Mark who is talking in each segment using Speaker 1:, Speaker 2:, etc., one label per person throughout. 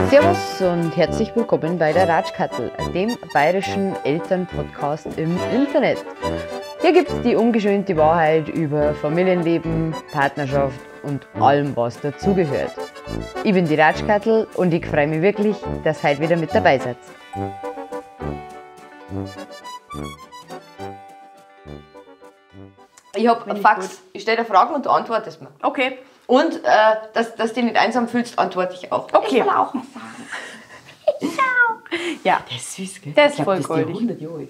Speaker 1: Servus und herzlich willkommen bei der Ratschkattel, dem bayerischen Elternpodcast im Internet. Hier gibt es die ungeschönte Wahrheit über Familienleben, Partnerschaft und allem, was dazugehört. Ich bin die Ratschkattel und ich freue mich wirklich, dass ihr heute wieder mit dabei seid.
Speaker 2: Ich habe Fax. Ich stelle dir Fragen und du antwortest mir.
Speaker 1: Okay.
Speaker 2: Und, dass du dich nicht einsam fühlst, antworte ich auch.
Speaker 1: Okay.
Speaker 2: Ich will auch was sagen.
Speaker 1: Ja,
Speaker 2: Der ist süß, gell?
Speaker 1: der ist
Speaker 2: Ich
Speaker 1: voll
Speaker 2: glaub, das ist
Speaker 1: goldig.
Speaker 2: 100 Jahre alt.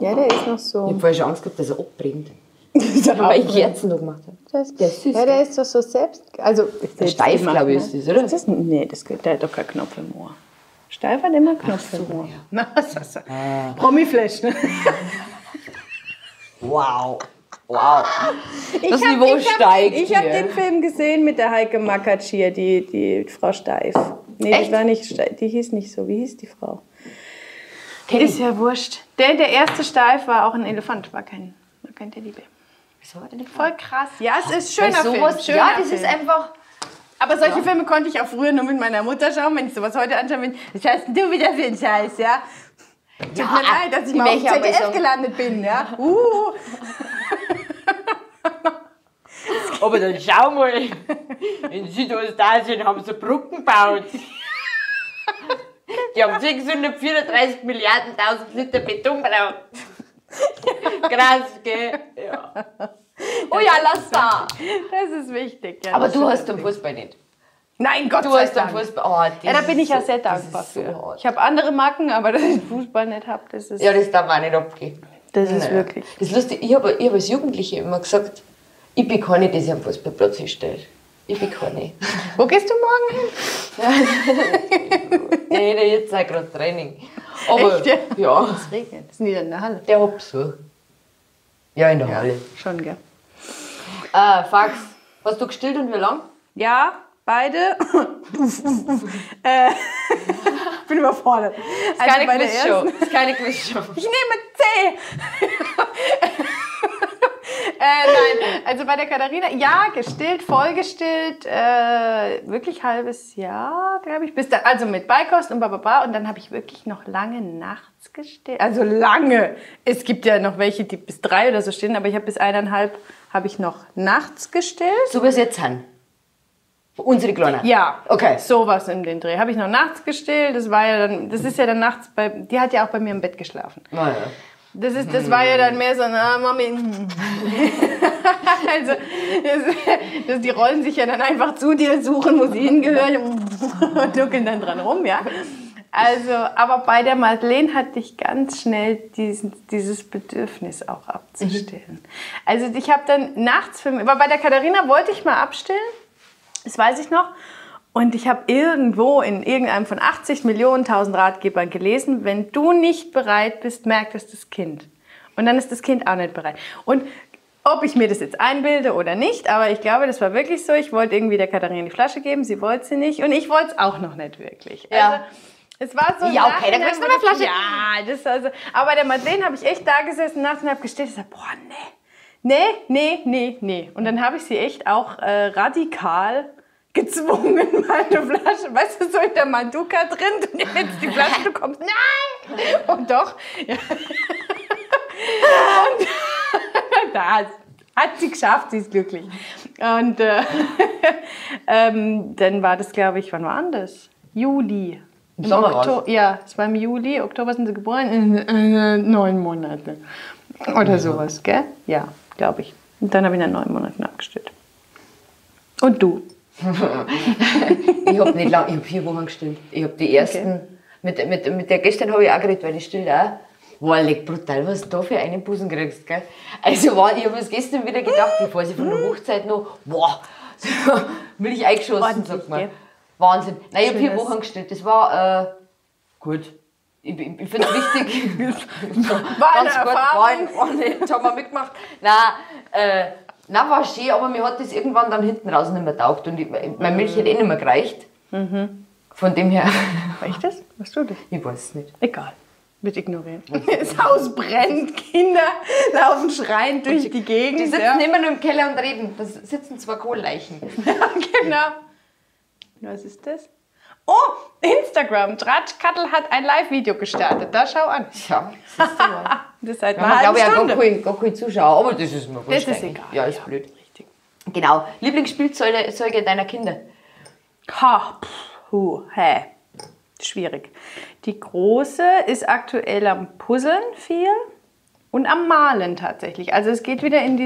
Speaker 3: Ja, der ist noch
Speaker 2: Ich
Speaker 3: so.
Speaker 2: habe vorher schon Angst gehabt, dass er abbrennt. Weil ich Kerzen noch gemacht habe.
Speaker 3: Der ist,
Speaker 2: Der ist süß,
Speaker 3: ja, der ist doch so selbst. Also,
Speaker 2: Der steif, glaube ich, ist das, oder?
Speaker 3: Ist das, nee, der hat doch keinen Knopf im Ohr. Steif hat immer Knopf im Ohr. Na, so. Promiflash, ne?
Speaker 2: Wow. Wow. Das
Speaker 3: hab-
Speaker 2: Niveau steigt
Speaker 3: Ich habe
Speaker 2: hier.
Speaker 3: den Film gesehen mit der Heike Makatsch hier, die Frau Steif. Nee,
Speaker 2: Echt?
Speaker 3: die war nicht Steif, die hieß nicht so. Wie hieß die Frau?
Speaker 1: Ist ja wurscht. Der erste Steif war auch ein Elefant, war kein Teddybär.
Speaker 2: Wieso hat er nicht
Speaker 1: Voll krass. Ja, es ist
Speaker 2: Weil
Speaker 1: schöner
Speaker 2: sowas,
Speaker 1: Film.
Speaker 2: ja,
Speaker 1: schöner
Speaker 2: das ist
Speaker 1: Film.
Speaker 2: einfach...
Speaker 1: Aber solche Filme konnte ich auch früher nur mit meiner Mutter schauen, wenn ich sowas heute anschaue. Was hast denn du wieder für einen Scheiß, ja? Tut mir leid, dass ich mal auf
Speaker 2: möchte aber
Speaker 1: ZDF
Speaker 2: sagen-
Speaker 1: gelandet bin, ja?
Speaker 2: Aber dann schau mal, in Südostasien haben sie Brücken gebaut. Die haben 634 Milliarden 1000 Liter Beton gebraucht. Krass, gell? Ja. Oh ja, lass da.
Speaker 1: Das ist wichtig. Ja,
Speaker 2: Aber
Speaker 1: das
Speaker 2: du
Speaker 1: ist
Speaker 2: hast den
Speaker 1: wichtig.
Speaker 2: Fußball nicht.
Speaker 1: Nein, Gott
Speaker 2: Du
Speaker 1: sei
Speaker 2: hast den
Speaker 1: Dank.
Speaker 2: Fußball. Oh,
Speaker 1: Ja, da
Speaker 2: das
Speaker 1: bin
Speaker 2: ist
Speaker 1: ich ja
Speaker 2: so-
Speaker 1: sehr
Speaker 2: das
Speaker 1: dankbar
Speaker 2: ist so
Speaker 1: für.
Speaker 2: hart.
Speaker 1: Ich habe andere Macken, aber dass ich Fußball nicht habe, das ist,
Speaker 2: Ja, das darf man auch nicht abgehen.
Speaker 1: das ist
Speaker 2: Nein.
Speaker 1: wirklich.
Speaker 2: Das ist lustig. Ich hab als Jugendliche immer gesagt, ich bin keine, die sich am Fußballplatz hinstellt. Ich bin keine.
Speaker 1: Wo gehst du morgen hin?
Speaker 2: Nee, der jetzt sei gerade Training. Aber
Speaker 1: Echt, ja?
Speaker 2: ja,
Speaker 1: Es regnet. Das ist nicht in der Halle.
Speaker 2: der hat Besuch. Ja, in der Halle.
Speaker 1: Schon, gell?
Speaker 2: Fax, hast du gestillt und wie lang?
Speaker 1: Ja, beide. Bin überfordert. Also
Speaker 2: Keine
Speaker 1: bei der
Speaker 2: Quizshow.
Speaker 1: ersten-
Speaker 2: Das ist keine Quizshow.
Speaker 1: Ich nehme C. Nein, also bei der Katharina, ja, gestillt, vollgestillt, wirklich halbes Jahr, glaube ich. Bis da, also mit Beikost und bababa. Und dann habe ich wirklich noch lange nachts gestillt. Also lange. Es gibt ja noch welche, die bis 3 oder so stillen, aber ich habe bis 1,5 habe ich noch nachts gestillt.
Speaker 2: So wie es jetzt sind. Unsere Kleinen.
Speaker 1: Ja,
Speaker 2: Okay.
Speaker 1: sowas in den Dreh. Habe ich noch nachts gestillt. Das war ja dann, das ist ja dann nachts die hat ja auch bei mir im Bett geschlafen.
Speaker 2: Naja.
Speaker 1: Das war ja dann mehr so, na, Mami. Also, die rollen sich ja dann einfach zu dir, suchen, wo sie hingehören und duckeln dann dran rum, ja. Also, aber bei der Madeleine hatte ich ganz schnell dieses Bedürfnis auch abzustillen. Also, ich habe dann nachts, aber bei der Katharina wollte ich mal abstillen, das weiß ich noch. Und ich habe irgendwo in irgendeinem von 80 Millionen 1000 Ratgebern gelesen, wenn du nicht bereit bist, merkt es das Kind. Und dann ist das Kind auch nicht bereit. Und ob ich mir das jetzt einbilde oder nicht, aber ich glaube, das war wirklich so. Ich wollte irgendwie der Katharina die Flasche geben, sie wollte sie nicht. Und ich wollte es auch noch nicht wirklich.
Speaker 2: Ja.
Speaker 1: Also, es war so.
Speaker 2: Ja, okay, dann kriegst du eine Flasche.
Speaker 1: Ja, das also. Aber bei der Madeleine habe ich echt da gesessen nachts und habe gestillt. Ich sage, boah, nee. Und dann habe ich sie echt auch radikal gezwungen, mal eine Flasche, weißt du, so in der Manduka drin, und jetzt die Flasche, du kommst, nein! Und doch, ja. Und das hat sie geschafft, sie ist glücklich. Und dann war das, glaube ich, wann war das? Juli.
Speaker 2: Im Sommer war's.
Speaker 1: Ja, es war im Juli, Oktober sind sie geboren, in 9 Monate. Oder sowas, gell? Ja, glaube ich. Und dann habe ich in 9 Monaten abgestillt. Und du?
Speaker 2: Ich habe nicht lang, ich habe 4 Wochen gestillt. Ich habe die ersten, mit der gestern habe ich auch geredet, weil die stillt auch. Wow, leck brutal, was du da für einen Busen kriegst, gell? Also ich habe es gestern wieder gedacht, bevor sie von der Hochzeit noch, wow, Milch eingeschossen,
Speaker 1: Ordentlich,
Speaker 2: sagt man.
Speaker 1: gell?
Speaker 2: Wahnsinn. Nein, ich habe 4
Speaker 1: Schönes.
Speaker 2: Wochen gestillt, das war gut. Ich finde es wichtig.
Speaker 1: War eine
Speaker 2: Ganz gut,
Speaker 1: Erfahrung.
Speaker 2: jetzt haben wir mitgemacht. Nein, war schön, aber mir hat das irgendwann dann hinten raus nicht mehr taugt und meine Milch hat eh nicht mehr gereicht. Von dem her.
Speaker 3: War ich das? Warst du das?
Speaker 2: Ich weiß es nicht.
Speaker 3: Egal. Wird ignorieren. Das Haus brennt, Kinder laufen schreiend durch die Gegend.
Speaker 2: Die sitzen immer nur im Keller und reden. Da sitzen zwei Kohlleichen.
Speaker 3: Ja, genau. Was ist das? Oh, Instagram. Tratschkattel hat ein Live-Video gestartet. Da schau an.
Speaker 2: Ja, das ist mal.
Speaker 3: Das ist halt
Speaker 2: Wir
Speaker 3: eine
Speaker 2: haben, glaube
Speaker 3: halbe
Speaker 2: ich,
Speaker 3: Stunde.
Speaker 2: gar keine Zuschauer, aber das ist mir
Speaker 3: Das
Speaker 2: wurscht
Speaker 3: ist
Speaker 2: eigentlich.
Speaker 3: egal.
Speaker 2: Ja, ist blöd.
Speaker 3: Richtig.
Speaker 2: Genau. Lieblingsspielzeuge deiner Kinder?
Speaker 3: Ha, hä. Schwierig. Die Große ist aktuell am Puzzeln viel und am Malen tatsächlich. Also es geht wieder in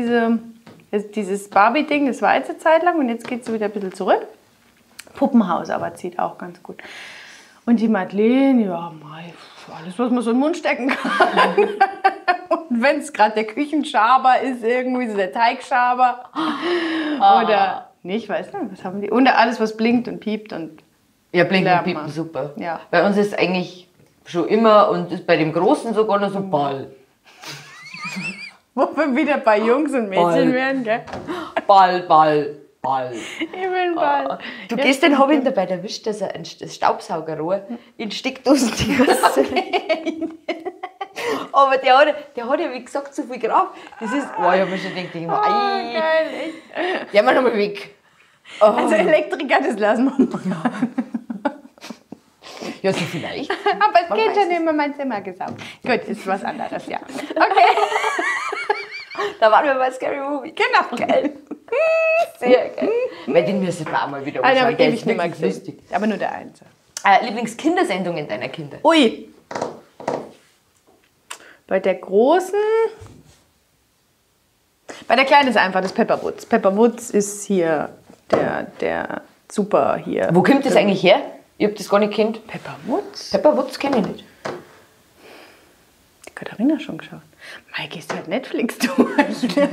Speaker 3: dieses Barbie-Ding, das war jetzt eine Zeit lang und jetzt geht es wieder ein bisschen zurück. Puppenhaus aber zieht auch ganz gut. Und die Madeleine, ja, mei, alles, was man so in den Mund stecken kann. Und wenn es gerade der Küchenschaber ist, irgendwie so der Teigschaber. Oder, nee, ich weiß nicht, was haben die? Und alles, was blinkt und piept und
Speaker 2: Ja, Blinken und
Speaker 3: lernt
Speaker 2: Piepen,
Speaker 3: man.
Speaker 2: super.
Speaker 3: Ja.
Speaker 2: Bei uns ist eigentlich schon immer und ist bei dem Großen sogar noch so Ball.
Speaker 3: wo wir wieder bei Jungs und Mädchen
Speaker 2: Ball.
Speaker 3: werden, gell?
Speaker 2: Ball, Ball, Ball.
Speaker 3: Ich will einen Ball.
Speaker 2: Du gehst den Hobby dabei erwischt, dass er ein Staubsaugerrohr in Steckdosen die ganze Aber der hat ja, wie gesagt, so viel Kraft. Das ist, oh, ich hab mir schon gedacht,
Speaker 3: Geil, echt.
Speaker 2: der mal nochmal weg.
Speaker 3: Also Elektriker, das lassen wir mal.
Speaker 2: Ja, so vielleicht.
Speaker 3: Aber es
Speaker 2: Man
Speaker 3: geht
Speaker 2: weiß
Speaker 3: schon
Speaker 2: es.
Speaker 3: immer mein Zimmer gesaugt. Gut, ist was anderes, ja. Okay,
Speaker 2: Da waren wir bei Scary Movie.
Speaker 3: genau.
Speaker 2: Geil. Sehr geil. Weil den müssen wir auch mal wieder
Speaker 3: Einen habe
Speaker 2: anschauen.
Speaker 3: ich ewig nicht mehr
Speaker 2: wirklich
Speaker 3: gesehen.
Speaker 2: lustig.
Speaker 3: Aber nur der Einser.
Speaker 2: Lieblingskindersendungen deiner Kinder?
Speaker 3: Ui. Bei der Großen... Bei der Kleinen ist einfach das Pepper Woods. Pepper Woods ist hier der super hier.
Speaker 2: Wo kommt das eigentlich her? Ich hab das gar nicht kennt.
Speaker 3: Pepper Woods?
Speaker 2: Pepper Woods kenne ich nicht.
Speaker 3: Die Katharina schon geschaut. Mai, gehst halt Netflix durch. Nö.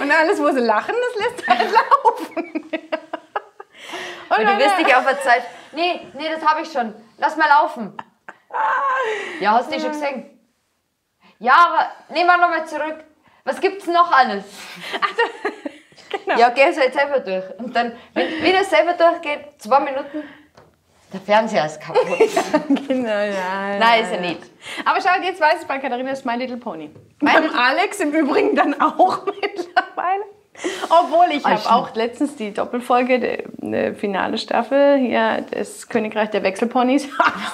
Speaker 3: Und alles, wo sie lachen, das lässt halt laufen.
Speaker 2: Weil du wirst dich auf der Zeit. Nee, das habe ich schon. Lass mal laufen. Ja, hast du die schon gesehen? Ja, aber nehmen wir nochmal zurück. Was gibt's noch alles?
Speaker 3: Genau.
Speaker 2: Ja, geh halt selber durch. Und dann, wenn er selber durchgeht, 2 Minuten, der Fernseher ist kaputt.
Speaker 3: Genau, ja.
Speaker 2: Nein, ist er nicht.
Speaker 3: Aber schau, jetzt weiß ich, bei Katharina ist My Little Pony. Beim Alex im Übrigen dann auch mittlerweile. Obwohl, ich habe auch letztens die Doppelfolge, die finale Staffel, hier, das Königreich der Wechselponys.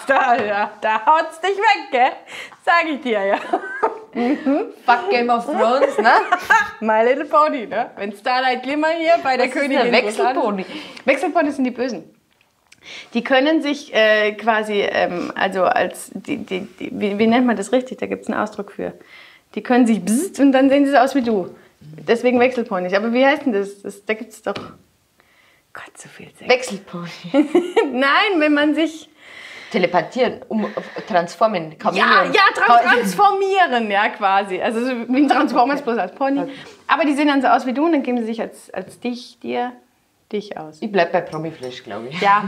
Speaker 3: Da haut's dich weg, gell? Sag ich dir, ja.
Speaker 2: Fuck Game of Thrones, ne?
Speaker 3: My Little Pony, ne? Wenn Starlight Glimmer hier bei der
Speaker 2: Was ist
Speaker 3: Königin...
Speaker 2: ein Wechselpony?
Speaker 3: Wechselponys sind die Bösen. Die können sich quasi, also als, wie nennt man das richtig? Da gibt es einen Ausdruck für. Die können sich bzzzt und dann sehen sie so aus wie du. Deswegen Wechselponys. Aber wie heißt denn das? Da gibt es doch, Gott, so viel Sex.
Speaker 2: Wechselpony.
Speaker 3: Nein, wenn man sich...
Speaker 2: Telepathieren, transformen, Chameleon.
Speaker 3: Transformieren, ja, quasi. Also so wie ein Transformers bloß als Pony. Aber die sehen dann so aus wie du und dann geben sie sich als dich aus.
Speaker 2: Ich bleib bei Promiflash, glaube ich.
Speaker 3: Ja.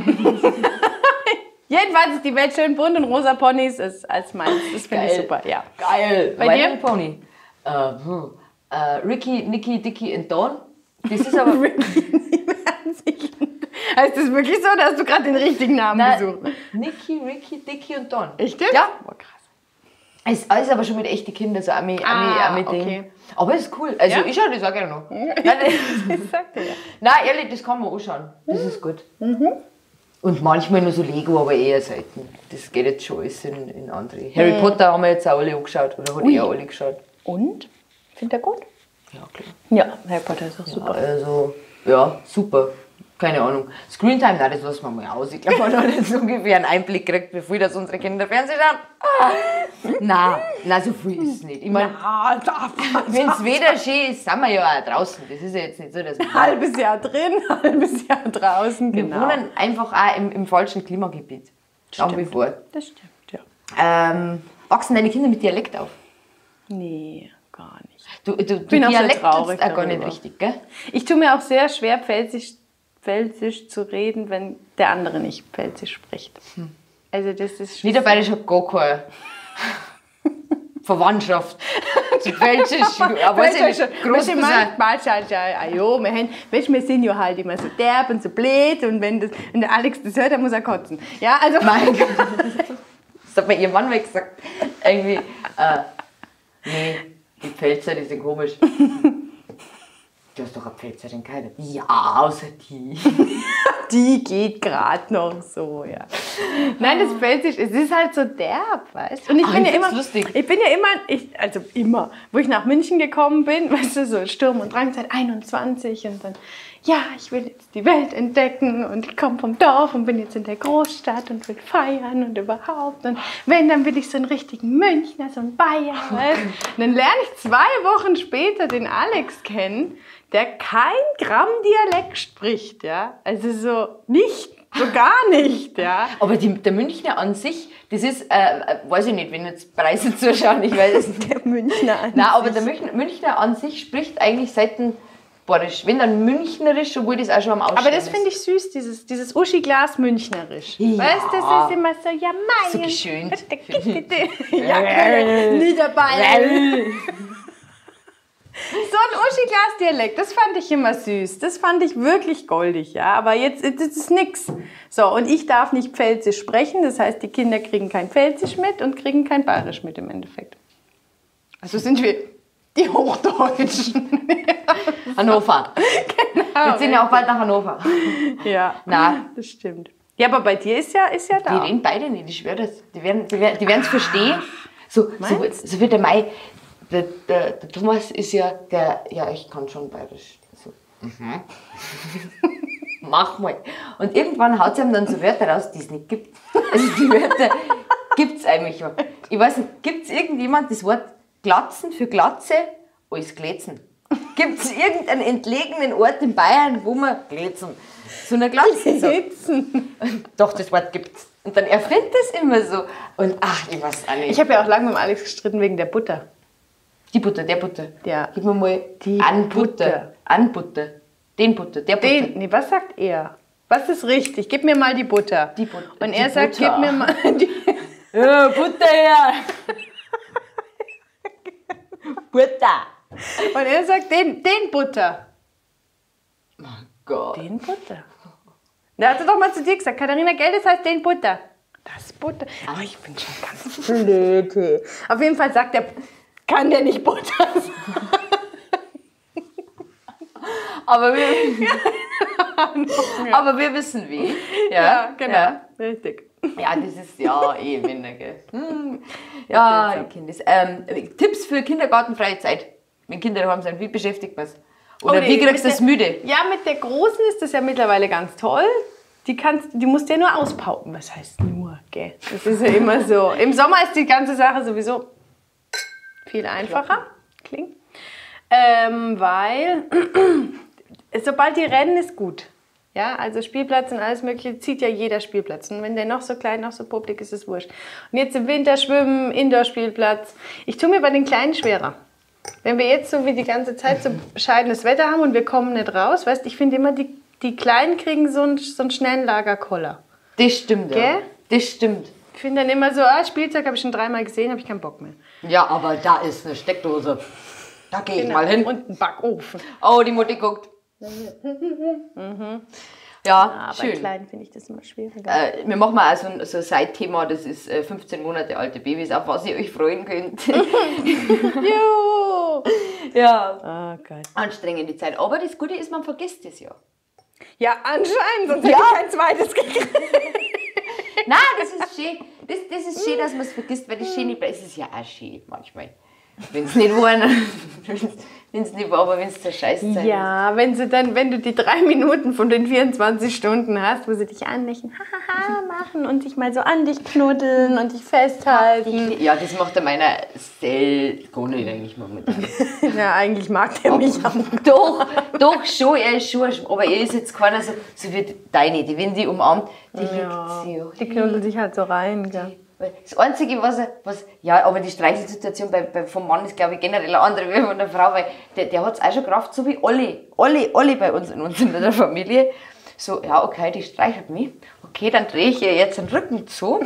Speaker 3: Jedenfalls ist die Welt schön bunt und rosa Ponys ist als meins. Das finde ich
Speaker 2: Geil.
Speaker 3: super, ja.
Speaker 2: Geil.
Speaker 3: Bei
Speaker 2: My
Speaker 3: dir?
Speaker 2: Little Pony. Ricky, Nicky, Dicky und Dawn. Das ist aber...
Speaker 3: Heißt das wirklich so, oder hast du gerade den richtigen Namen gesucht?
Speaker 2: Nicky, Ricky, Dicky und Dawn.
Speaker 3: Echt jetzt?
Speaker 2: Ja.
Speaker 3: Boah, krass.
Speaker 2: Es ist alles aber schon mit echten Kindern, so Ami-Ding.
Speaker 3: Okay.
Speaker 2: Aber es ist cool. Also
Speaker 3: Ja?
Speaker 2: ich schaue das auch gerne noch.
Speaker 3: Ich sagte ja.
Speaker 2: Nein, ehrlich, das kann man anschauen. Das ist gut. Und manchmal nur so Lego, aber eher selten. Das geht jetzt schon alles in andere. Harry Potter haben wir jetzt auch alle angeschaut. Oder hat er alle geschaut.
Speaker 3: Und? Findet er gut?
Speaker 2: Ja, klar.
Speaker 3: Ja, Harry Potter ist auch super.
Speaker 2: Also, ja, super. Keine Ahnung. Screentime, nein, das lassen wir mal aus. Ich glaube, man hat jetzt ungefähr einen Einblick gekriegt, wie viel das unsere Kinder Fernsehen schauen. Nein, so viel ist es nicht. Ich meine, wenn es weder schön ist, sind wir ja auch draußen. Das ist ja jetzt nicht so, dass wir...
Speaker 3: Halbes Jahr drin, halbes Jahr draußen,
Speaker 2: Wir
Speaker 3: genau.
Speaker 2: wohnen einfach auch im falschen Klimagebiet. Nach wie vor.
Speaker 3: Das stimmt, ja.
Speaker 2: Wachsen deine Kinder mit Dialekt auf?
Speaker 3: Nee, gar nicht.
Speaker 2: Du
Speaker 3: bin auch sehr
Speaker 2: Dialekt
Speaker 3: traurig
Speaker 2: nutzt auch gar nicht
Speaker 3: darüber.
Speaker 2: richtig, gell?
Speaker 3: Ich tue mir auch sehr schwer, Pfälzisch zu reden, wenn der andere nicht Pfälzisch spricht. Also das ist
Speaker 2: Niederbayerisch hat gar keine Verwandtschaft Pfälzisch. Aber weiß ich nicht, groß gesagt.
Speaker 1: Wir sind ja halt immer so derb und so blöd und wenn der Alex das hört, dann muss er kotzen. Ja, also...
Speaker 2: Mein Gott. Das hat mir ihr Mann weg gesagt. Irgendwie, nee, die Pfälzer, die sind komisch. Du hast doch eine Pfälzerin geheiratet. Ja, außer die.
Speaker 1: Die geht gerade noch so, ja. Nein, das Pfälzisch, es ist halt so derb, weißt du? Und ich bin ja immer,
Speaker 2: lustig.
Speaker 1: immer, wo ich nach München gekommen bin, weißt du, so Sturm- und Drangzeit 21 und dann, ja, ich will jetzt die Welt entdecken und ich komme vom Dorf und bin jetzt in der Großstadt und will feiern und überhaupt. Und wenn, dann will ich so einen richtigen Münchner, so einen Bayern, weißt du? Und dann lerne ich 2 Wochen später den Alex kennen, der kein Gramm Dialekt spricht, ja. Also so nicht, so gar nicht, ja.
Speaker 2: Aber der Münchner an sich, das ist, weiß ich nicht, wenn jetzt Preise zuschauen, ich weiß es nicht.
Speaker 1: Der Münchner an
Speaker 2: Nein, aber der Münchner an sich spricht eigentlich selten Borisch. Wenn dann Münchnerisch, obwohl das auch schon am Ausstehen
Speaker 1: Aber das finde ich süß, dieses Uschi-Glas Münchnerisch.
Speaker 2: Ja.
Speaker 1: Weißt du, das ist immer so, ja, mein.
Speaker 2: So geschönt.
Speaker 1: Ja, Niederbayern. So ein Uschi-Glas-Dialekt, das fand ich immer süß. Das fand ich wirklich goldig, ja. Aber jetzt das ist nix. So, und ich darf nicht Pfälzisch sprechen. Das heißt, die Kinder kriegen kein Pfälzisch mit und kriegen kein Bayerisch mit im Endeffekt. Also sind wir die Hochdeutschen.
Speaker 2: Hannover.
Speaker 1: Genau.
Speaker 2: Wir ziehen ja auch bald nach Hannover.
Speaker 1: Ja,
Speaker 2: Nein.
Speaker 1: das stimmt. Ja, aber bei dir ist ja
Speaker 2: Die
Speaker 1: da.
Speaker 2: reden beide nicht, ich schwöre das. Die werden es verstehen. So wie der Mai. Der Thomas ist ja ich kann schon Bayerisch. So, Mach mal. Und irgendwann haut sie ihm dann so Wörter raus, die es nicht gibt. Also die Wörter gibt es eigentlich schon. Ich weiß nicht, gibt es irgendjemand das Wort Glatzen für Glatze als Glätzen? Gibt es irgendeinen entlegenen Ort in Bayern, wo man Glätzen, so eine Glatze sagt? Doch, das Wort gibt's. Und dann erfindet es immer so. Und ach, ich weiß auch nicht.
Speaker 1: Ich habe ja auch lange mit dem Alex gestritten wegen der Butter.
Speaker 2: Die Butter, der Butter.
Speaker 1: Ja.
Speaker 2: Gib mir mal
Speaker 1: Die
Speaker 2: an
Speaker 1: Butter.
Speaker 2: Butter. An Butter. Den Butter, der Butter.
Speaker 1: Was sagt er? Was ist richtig? Gib mir mal die Butter.
Speaker 2: Die Butter.
Speaker 1: Und
Speaker 2: Die
Speaker 1: er sagt,
Speaker 2: Butter.
Speaker 1: gib mir mal die
Speaker 2: Ja, Butter her! Butter!
Speaker 1: Und er sagt, den Butter.
Speaker 2: Mein Gott.
Speaker 1: Den Butter. Der hat doch mal zu dir gesagt, Katharina, gell, das heißt den Butter. Das Butter. Oh, ich bin schon ganz blöd. Auf jeden Fall sagt er, kann der nicht Butter sagen.
Speaker 2: Aber wir wissen wie.
Speaker 1: Ja, genau.
Speaker 2: Ja,
Speaker 1: Richtig.
Speaker 2: ja das ist ja Männer, gell. Ja, Kindes. Tipps für kindergartenfreie Zeit. Wenn Kinder daheim sind, wie beschäftigt man es? Oder wie kriegst du das müde?
Speaker 1: Ja, mit der Großen ist das ja mittlerweile ganz toll. Die musst du ja nur auspauken. Was heißt nur, gell? Das ist ja immer so. Im Sommer ist die ganze Sache sowieso viel einfacher. Klingt. Weil sobald die rennen, ist gut. Ja, also Spielplatz und alles Mögliche zieht ja jeder Spielplatz. Und wenn der noch so klein, noch so publik ist, ist es wurscht. Und jetzt im Winter schwimmen, Indoor-Spielplatz. Ich tue mir bei den Kleinen schwerer. Wenn wir jetzt so wie die ganze Zeit so bescheidenes Wetter haben und wir kommen nicht raus, weißt, ich finde immer, die Kleinen kriegen so einen schnellen Lagerkoller.
Speaker 2: Das stimmt, ja.
Speaker 1: Gell?
Speaker 2: Das stimmt.
Speaker 1: Ich finde dann immer so, Spielzeug habe ich schon 3-mal gesehen, habe ich keinen Bock mehr.
Speaker 2: Ja, aber da ist eine Steckdose. Da gehe ich mal hin.
Speaker 1: Und ein Backofen.
Speaker 2: Oh, die Mutti guckt. Ja,
Speaker 1: Aber bei
Speaker 2: schön.
Speaker 1: Kleinen finde ich das immer schwieriger.
Speaker 2: Wir machen mal so ein Side-Thema, das ist 15 Monate alte Babys, auf was ihr euch freuen könnt.
Speaker 1: Jo!
Speaker 2: Ja,
Speaker 1: Oh Gott.
Speaker 2: anstrengende Zeit. Aber das Gute ist, man vergisst es ja.
Speaker 1: Ja, anscheinend, sonst hätte ich kein zweites gekriegt.
Speaker 2: Nein, das ist schön. Das ist schön, dass man es vergisst, weil das schön es ist ja auch schön manchmal. Wenn es nicht war, wenn es nicht war, aber wenn es der Scheiß Zeit
Speaker 1: Ja, wenn du die 3 Minuten von den 24 Stunden hast, wo sie dich anlächeln, hahaha machen und dich mal so an dich knuddeln und dich festhalten.
Speaker 2: ist. Ja, das macht der meiner gar nicht eigentlich momentan.
Speaker 1: Ja, eigentlich mag der mich auch.
Speaker 2: Doch schon, er ist schon, aber er ist jetzt keiner so wie deine, die wenn die umarmt, die liegt sie ja.
Speaker 1: Die knuddeln sich halt so rein, gell?
Speaker 2: Das Einzige, aber die Streichelsituation vom Mann ist, glaube ich, generell eine andere wie von der Frau, weil der hat es auch schon gerafft, so wie alle bei uns in der Familie. So, ja, okay, die streichelt mich. Okay, dann drehe ich ihr jetzt den Rücken zu.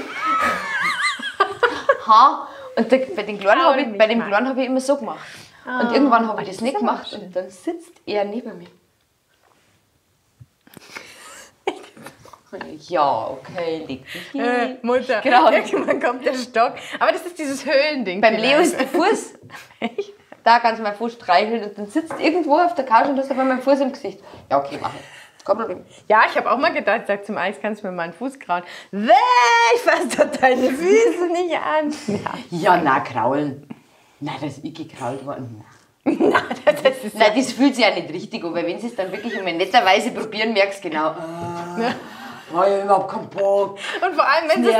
Speaker 2: Und bei dem Kleinen habe ich immer so gemacht. Und irgendwann habe ich das nicht gemacht und dann sitzt er neben mir. Ja, okay, leg dich hin.
Speaker 1: Mutter,
Speaker 2: Genau.
Speaker 1: irgendwann kommt der Stock. Aber das ist dieses Höhlending.
Speaker 2: Beim Leo ist der Fuß. Da kannst du meinen Fuß streicheln und dann sitzt irgendwo auf der Couch und hast aber meinen Fuß im Gesicht. Ja, okay, mach ich. Kein Problem.
Speaker 1: Ja, ich habe auch mal gedacht, sag zum Alex, kannst du mir meinen Fuß krauen? Ich fass doch deine Füße nicht an.
Speaker 2: Ja, na, kraulen. Nein, das ist ich gekrault worden.
Speaker 1: Nein,
Speaker 2: Das fühlt sich ja nicht richtig an, weil wenn sie es dann wirklich in netterweise probieren, merkst du genau. War ja überhaupt keinen Bock.
Speaker 1: Und vor allem, wenn sie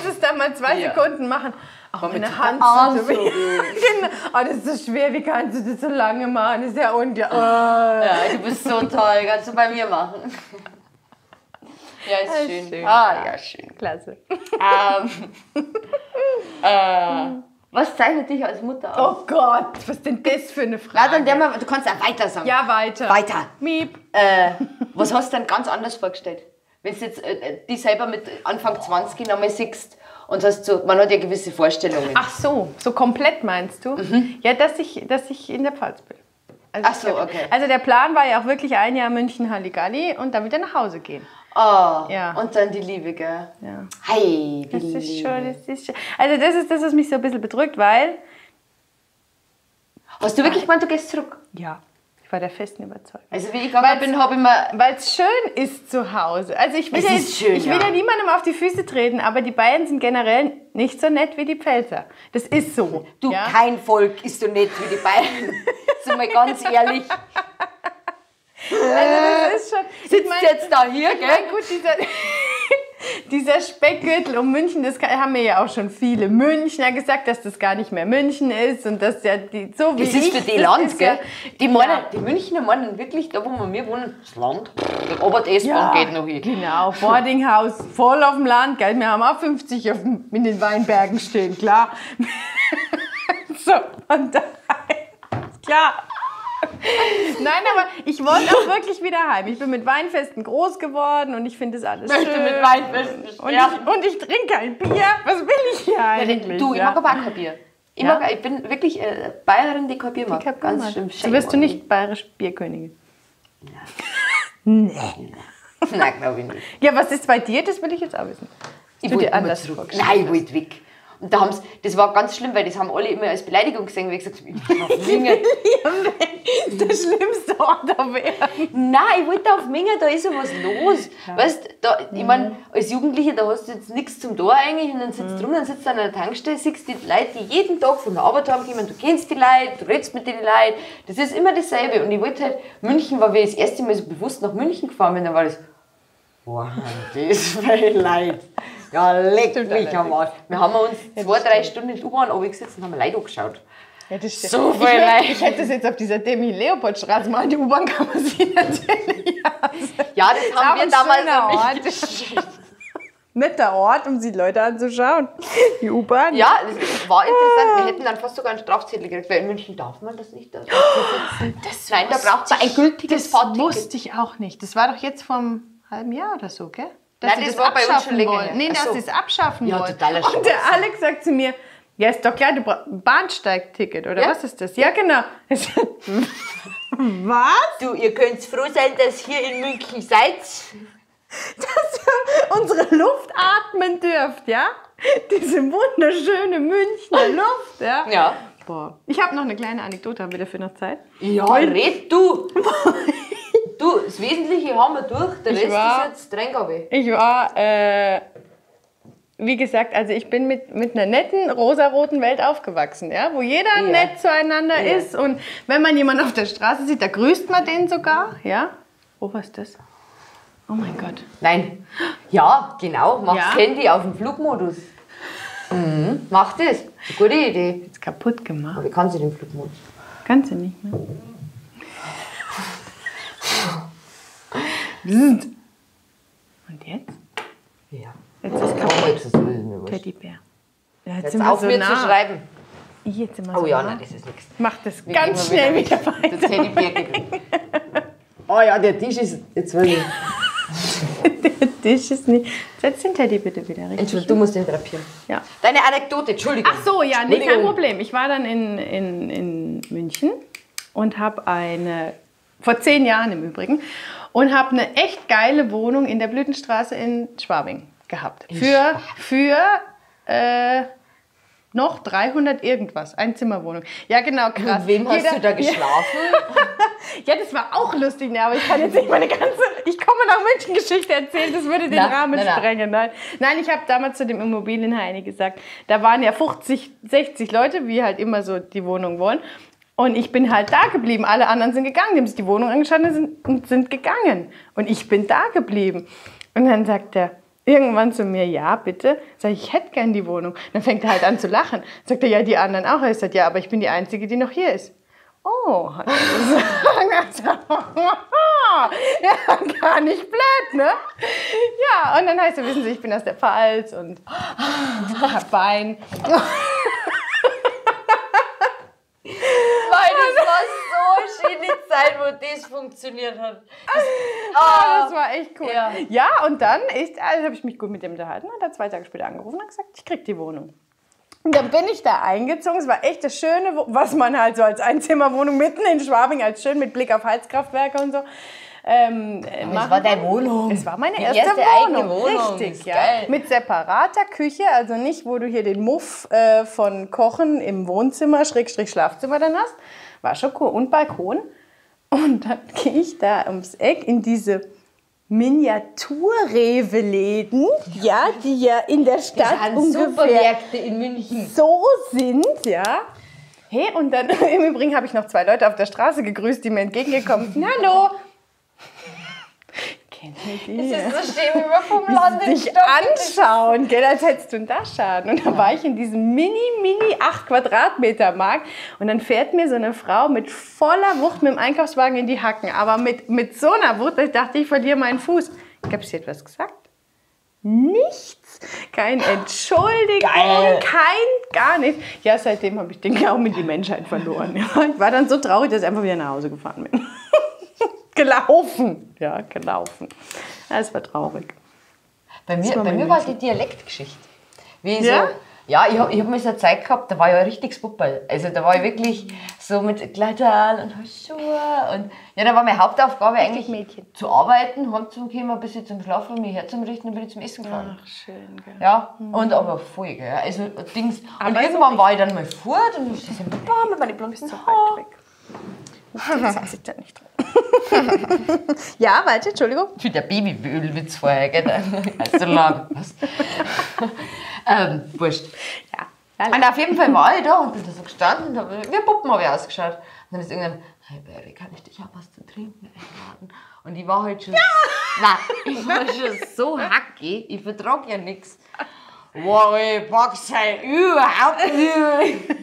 Speaker 1: es dann mal 2 Sekunden machen. Ach, meine Hand tut so weh. Genau. Oh, das ist so schwer, wie kannst du das so lange machen? Das ist ja
Speaker 2: Ja, du bist so toll, kannst du bei mir machen. Ja, ist schön. Ja, schön.
Speaker 1: Klasse.
Speaker 2: Was zeichnet dich als Mutter aus?
Speaker 1: Oh Gott, was ist denn das für eine Frage?
Speaker 2: Du kannst auch weiter sagen.
Speaker 1: Ja, weiter.
Speaker 2: Weiter.
Speaker 1: Miep.
Speaker 2: Was hast du denn ganz anders vorgestellt? Wenn du jetzt die selber mit Anfang 20 nochmal siehst und hast so, man hat ja gewisse Vorstellungen.
Speaker 1: Ach so komplett meinst du? Ja, dass ich in der Pfalz bin. Also
Speaker 2: Ach so, okay.
Speaker 1: Also der Plan war ja auch wirklich 1 Jahr München Halligalli und dann wieder nach Hause gehen.
Speaker 2: Oh,
Speaker 1: Ja.
Speaker 2: Und dann die Liebe, gell?
Speaker 1: Ja.
Speaker 2: Hey, die
Speaker 1: Das
Speaker 2: Liebe.
Speaker 1: ist schon. Also das ist das, was mich so ein bisschen bedrückt, weil...
Speaker 2: Hast du wirklich gemeint, du gehst zurück?
Speaker 1: Ja, ich war der festen Überzeugung.
Speaker 2: Also wie ich gegangen bin, habe ich mir...
Speaker 1: Weil es schön ist zu Hause. Also ich will,
Speaker 2: Es ist schön,
Speaker 1: ich will ja niemandem auf die Füße treten, aber die Bayern sind generell nicht so nett wie die Pfälzer. Das ist so.
Speaker 2: Du,
Speaker 1: ja?
Speaker 2: kein Volk ist so nett wie die Bayern. Sind wir ganz ehrlich.
Speaker 1: Also das ist schon...
Speaker 2: Sitzt jetzt da hier, gell?
Speaker 1: Ja gut, dieser Speckgürtel um München, das haben mir ja auch schon viele Münchner gesagt, dass das gar nicht mehr München ist und dass ja so wie
Speaker 2: Das ist für die
Speaker 1: das
Speaker 2: Land,
Speaker 1: ist
Speaker 2: gell?
Speaker 1: Ja,
Speaker 2: Die Münchner meinen wirklich, da wo wir wohnen, das Land. Aber die S-Bahn geht noch hin.
Speaker 1: Genau, Boardinghaus voll auf dem Land, gell? Wir haben auch 50 in den Weinbergen stehen, klar. So, von daher, klar. Nein, aber ich wollte auch wirklich wieder heim. Ich bin mit Weinfesten groß geworden und ich finde das alles schön.
Speaker 2: Mit Weinfesten sterben.
Speaker 1: Und ich trinke kein Bier. Was will ich hier eigentlich?
Speaker 2: Du, ich mag aber auch kein Bier. Ich bin wirklich Bayerin, die kein Bier mag. Ganz schlimm.
Speaker 1: So wirst du nicht bayerische Bierkönigin.
Speaker 2: Nee. Nein, glaube ich nicht.
Speaker 1: Ja, was ist bei dir? Das will ich jetzt auch wissen.
Speaker 2: Ich
Speaker 1: Du dir
Speaker 2: wollte immer
Speaker 1: anders
Speaker 2: zurück.
Speaker 1: vorgestellt
Speaker 2: Nein, ich wollte weg. Und das war ganz schlimm, weil das haben alle immer als Beleidigung gesehen, weil ich gesagt habe, ich will auf Minge.
Speaker 1: Der schlimmste Ort auf Erden.
Speaker 2: Nein, ich wollte auf Minge, da ist ja was los. Ja. Weißt du, ich meine, als Jugendliche, da hast du jetzt nichts zum Tor eigentlich und dann sitzt du rum, dann sitzt du an einer Tankstelle, siehst die Leute, die jeden Tag von der Arbeit heimkommen, du kennst die Leute, du redest mit den Leuten, das ist immer dasselbe. Und ich wollte halt, München war, wie ich das erste Mal so bewusst nach München gefahren bin, dann war das, wow, das wäre leid. Ja, leck mich am Arsch. Wir haben uns 2-3 Stunden in die U-Bahn runtergesetzt und haben Leute angeschaut.
Speaker 1: Ja, das stimmt.
Speaker 2: So viel Leid.
Speaker 1: Ich hätte das jetzt auf dieser Demi-Leopold-Straße mal. Die U-Bahn kann man sich natürlich
Speaker 2: Ja, das haben wir damals noch nicht geschafft.
Speaker 1: Netter Ort, um sich Leute anzuschauen. Die U-Bahn.
Speaker 2: Ja, das war interessant. Wir hätten dann fast sogar einen Strafzettel gekriegt, weil in München darf man das nicht. Nein, da braucht man ein gültiges Fahrticket.
Speaker 1: Das wusste ich auch nicht. Das war doch jetzt vor einem halben Jahr oder so, gell?
Speaker 2: Nein, das war bei uns schon länger her.
Speaker 1: Nee, dass sie es abschaffen
Speaker 2: Ja,
Speaker 1: wollen.
Speaker 2: totaler Scheiß.
Speaker 1: Und der Alex sagt zu mir, ja, ist doch klar, du brauchst ein Bahnsteigticket, oder was ist das? Ja, genau. Was?
Speaker 2: Du, ihr könnt froh sein, dass ihr hier in München seid.
Speaker 1: Dass ihr unsere Luft atmen dürft, ja? Diese wunderschöne Münchner Luft, ja?
Speaker 2: Ja.
Speaker 1: Boah. Ich habe noch eine kleine Anekdote, haben wir dafür noch Zeit?
Speaker 2: Ja, red du. Du, das Wesentliche haben wir durch, der Rest ist jetzt Tränkabe.
Speaker 1: Ich war, wie gesagt, also ich bin mit einer netten rosaroten Welt aufgewachsen, ja? Wo jeder nett zueinander ist und wenn man jemanden auf der Straße sieht, da grüßt man den sogar, ja? Oh, was ist das? Oh mein Gott.
Speaker 2: Nein. Ja, genau. Mach das
Speaker 1: Ja.
Speaker 2: Handy auf den Flugmodus. Mhm. Mach das. Das ist eine gute Idee.
Speaker 1: Jetzt kaputt gemacht.
Speaker 2: Aber wie kann sie den Flugmodus?
Speaker 1: Kannst du nicht mehr. Und jetzt?
Speaker 2: Ja.
Speaker 1: Jetzt ist kaputt. Teddybär. Ja,
Speaker 2: Jetzt auf mir zu schreiben.
Speaker 1: Jetzt sind wir
Speaker 2: Oh
Speaker 1: so
Speaker 2: ja,
Speaker 1: nah.
Speaker 2: nein, das ist nichts.
Speaker 1: Mach das ganz schnell wieder
Speaker 2: Das
Speaker 1: weiter.
Speaker 2: Teddybär. Oh ja, der Tisch ist. Jetzt will ich.
Speaker 1: Der Tisch ist nicht... Setz den Teddy bitte wieder richtig.
Speaker 2: Entschuldigung, du musst den drapieren.
Speaker 1: Ja.
Speaker 2: Deine Anekdote, Entschuldigung.
Speaker 1: Ach so, ja, nee, kein
Speaker 2: Entschuldigung.
Speaker 1: Problem. Ich war dann in München und habe vor 10 Jahren im Übrigen, und habe eine echt geile Wohnung in der Blütenstraße in Schwabing gehabt. Für noch 300 irgendwas, Einzimmerwohnung. Ja, genau, krass.
Speaker 2: Mit wem hast du da geschlafen?
Speaker 1: Ja, das war auch lustig, ne? Aber ich kann jetzt nicht ich komme nach München-Geschichte erzählen, das würde den Rahmen sprengen. Nein, ich habe damals zu dem Immobilienheini gesagt, da waren ja 50, 60 Leute, wie halt immer so die Wohnung wollen. Und ich bin halt da geblieben. Alle anderen sind gegangen, die haben sich die Wohnung angeschaut und sind gegangen. Und ich bin da geblieben. Und dann sagt er irgendwann zu mir, ja, bitte. Sag ich hätte gern die Wohnung. Dann fängt er halt an zu lachen. Sagt er, ja, die anderen auch. Er sagt, ja, aber ich bin die Einzige, die noch hier ist. Oh, hat er gesagt. Ja, gar nicht blöd, ne? Ja, und dann heißt er, wissen Sie, ich bin aus der Pfalz und hab Bein.
Speaker 2: Weil das war so schön, die Zeit, wo das funktioniert hat.
Speaker 1: Das war echt cool.
Speaker 2: Ja.
Speaker 1: Ja, und dann habe ich mich gut mit dem unterhalten, hat er 2 Tage später angerufen und hat gesagt, ich krieg die Wohnung. Und dann bin ich da eingezogen. Es war echt das Schöne, was man halt so als Einzimmerwohnung mitten in Schwabing als schön mit Blick auf Heizkraftwerke und so.
Speaker 2: Es war deine Wohnung.
Speaker 1: Es war meine
Speaker 2: Die
Speaker 1: erste
Speaker 2: eigene
Speaker 1: Wohnung.
Speaker 2: Wohnung.
Speaker 1: Richtig, ja.
Speaker 2: Geil.
Speaker 1: Mit separater Küche, also nicht, wo du hier den Muff von Kochen im Wohnzimmer, / Schlafzimmer dann hast. War schon cool. Und Balkon. Und dann gehe ich da ums Eck in diese Miniatur-Rewe-Läden, ja, die ja in der Stadt
Speaker 2: Das sind
Speaker 1: ungefähr
Speaker 2: Supermärkte in München.
Speaker 1: so sind, ja. Hey, und dann im Übrigen habe ich noch 2 Leute auf der Straße gegrüßt, die mir entgegengekommen sind. Hallo. Kennt ihr die?
Speaker 2: Das ist so schön, wie wir vom Land in
Speaker 1: Dich anschauen, gell, als hättest du einen Dachschaden. Und da war ich in diesem mini 8 Quadratmeter Markt und dann fährt mir so eine Frau mit voller Wucht mit dem Einkaufswagen in die Hacken. Aber mit so einer Wucht, dass ich dachte, ich verliere meinen Fuß. Habe ich etwas gesagt? Nichts. Kein Entschuldigung,
Speaker 2: Geil.
Speaker 1: gar nichts. Ja, seitdem habe ich den Glauben in die Menschheit verloren. Ja, ich war dann so traurig, dass ich einfach wieder nach Hause gefahren bin. Gelaufen. Ja, gelaufen. Ja, es war traurig.
Speaker 2: Bei mir war die Dialektgeschichte. Wie ich
Speaker 1: Ja?
Speaker 2: so, ja, ich hab mir so eine Zeit gehabt, da war ich ein richtiges Puppel. Also da war ich wirklich so mit Kleiderl und Schuhe. Und ja, da war meine Hauptaufgabe eigentlich
Speaker 1: Mädchen.
Speaker 2: zu arbeiten, heimzukommen, ein bisschen zum Schlafen, mich herzurichten und bin ich zum Essen gefahren.
Speaker 1: Ach, schön, gell.
Speaker 2: Ja, und aber voll, gell. Also Dings. Und
Speaker 1: Aber
Speaker 2: irgendwann war ich dann mal fort und ich mit meinen blonden
Speaker 1: So
Speaker 2: Haaren.
Speaker 1: weit weg. Das weiß ich da nicht drin. Ja, warte, Entschuldigung.
Speaker 2: Für der Babyölwitz vorher, gell? Also lang. Was? Wurscht.
Speaker 1: Ja.
Speaker 2: Und auf jeden Fall war ich da und bin da so gestanden und wie Puppen habe ich ausgeschaut. Und dann ist irgendwann, hey Baby, kann ich dich auch was zu trinken einladen? Und ich war halt schon, nein, ich war schon so hackig, ich vertrage ja nichts. Wow, ich pack's halt überhaupt nicht.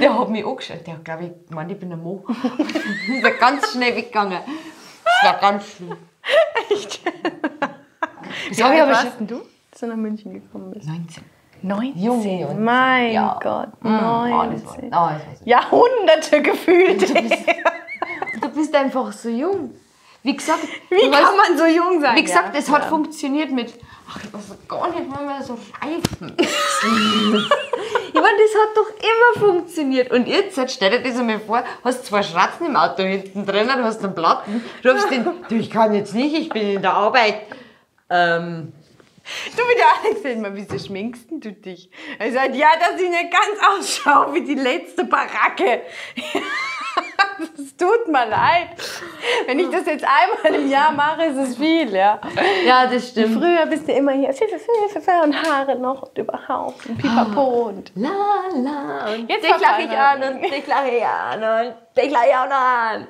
Speaker 2: Der hat mich angeschaut, der hat, glaube ich, gemeint, ich bin ein Mo. Ist er ganz schnell weggegangen. Das war ganz schlimm.
Speaker 1: Echt?
Speaker 2: Das
Speaker 1: Wie
Speaker 2: habe ich
Speaker 1: alt
Speaker 2: aber
Speaker 1: warst
Speaker 2: schon.
Speaker 1: denn du, als du nach München gekommen bist?
Speaker 2: 19.
Speaker 1: 19?
Speaker 2: Junge.
Speaker 1: Mein
Speaker 2: Ja.
Speaker 1: Gott,
Speaker 2: Oh, das
Speaker 1: 19.
Speaker 2: war, das war so.
Speaker 1: Jahrhunderte gefühlt.
Speaker 2: Du bist einfach so jung. Wie gesagt,
Speaker 1: Wie kann man so jung sein?
Speaker 2: Wie gesagt,
Speaker 1: ja.
Speaker 2: es hat funktioniert mit, ach, ich weiß gar nicht mehr so Reifen. Ich meine, das hat doch immer funktioniert. Und jetzt stell dir das einmal vor, hast 2 Schratzen im Auto hinten drin, du hast einen Platten, rufst den, du, ich kann jetzt nicht, ich bin in der Arbeit.
Speaker 1: Du wie der Alex, immer, wieso schminkst denn du dich? Er sagt, ja, dass ich nicht ganz ausschaue wie die letzte Baracke. Es tut mir leid. Wenn ich das jetzt einmal im Jahr mache, ist es viel, ja.
Speaker 2: Ja, das stimmt.
Speaker 1: Früher bist du immer hier und Haare noch und überhaupt und Pipapo und...
Speaker 2: La, la, und
Speaker 1: Jetzt
Speaker 2: dich lache ich
Speaker 1: verfallen
Speaker 2: an und dich lache ich an und dich lache ich auch noch an.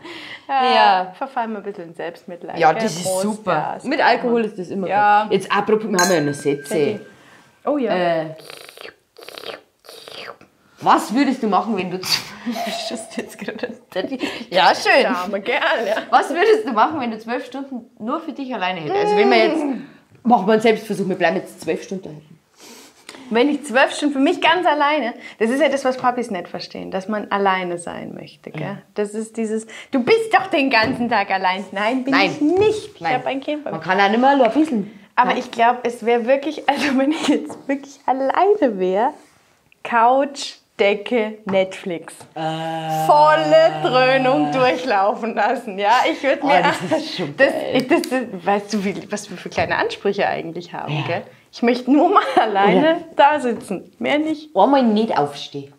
Speaker 2: Ja.
Speaker 1: Verfallen wir ein bisschen in Selbstmitleid.
Speaker 2: Ja,
Speaker 1: gell?
Speaker 2: das ist
Speaker 1: Prost,
Speaker 2: super.
Speaker 1: ja, ist
Speaker 2: Mit
Speaker 1: gut.
Speaker 2: Alkohol ist das immer
Speaker 1: Ja.
Speaker 2: gut. Jetzt apropos, wir haben ja noch Sätze.
Speaker 1: Oh ja.
Speaker 2: Was würdest du machen, wenn du
Speaker 1: Jetzt gerade.
Speaker 2: Ja, schön.
Speaker 1: Ja, aber gern, ja.
Speaker 2: Was würdest du machen, wenn du 12 Stunden nur für dich alleine hättest? Also wenn wir jetzt, machen wir einen Selbstversuch, wir bleiben jetzt 12 Stunden da hinten.
Speaker 1: Wenn ich 12 Stunden für mich ganz alleine, das ist ja das, was Papis nicht verstehen, dass man alleine sein möchte. Gell? Das ist dieses, du bist doch den ganzen Tag allein. Nein, bin ich nicht. Ich habe ein Kind.
Speaker 2: Man kann auch nicht mal ein bisschen.
Speaker 1: Aber ich glaube, es wäre wirklich, also wenn ich jetzt wirklich alleine wäre, Couch, Decke, Netflix. Volle Dröhnung durchlaufen lassen. Ja, ich würde mir.
Speaker 2: Das ist schon geil.
Speaker 1: Weißt du, was wir für kleine Ansprüche eigentlich haben, gell? Ich möchte nur mal alleine da sitzen. Mehr nicht.
Speaker 2: Einmal nicht aufstehen.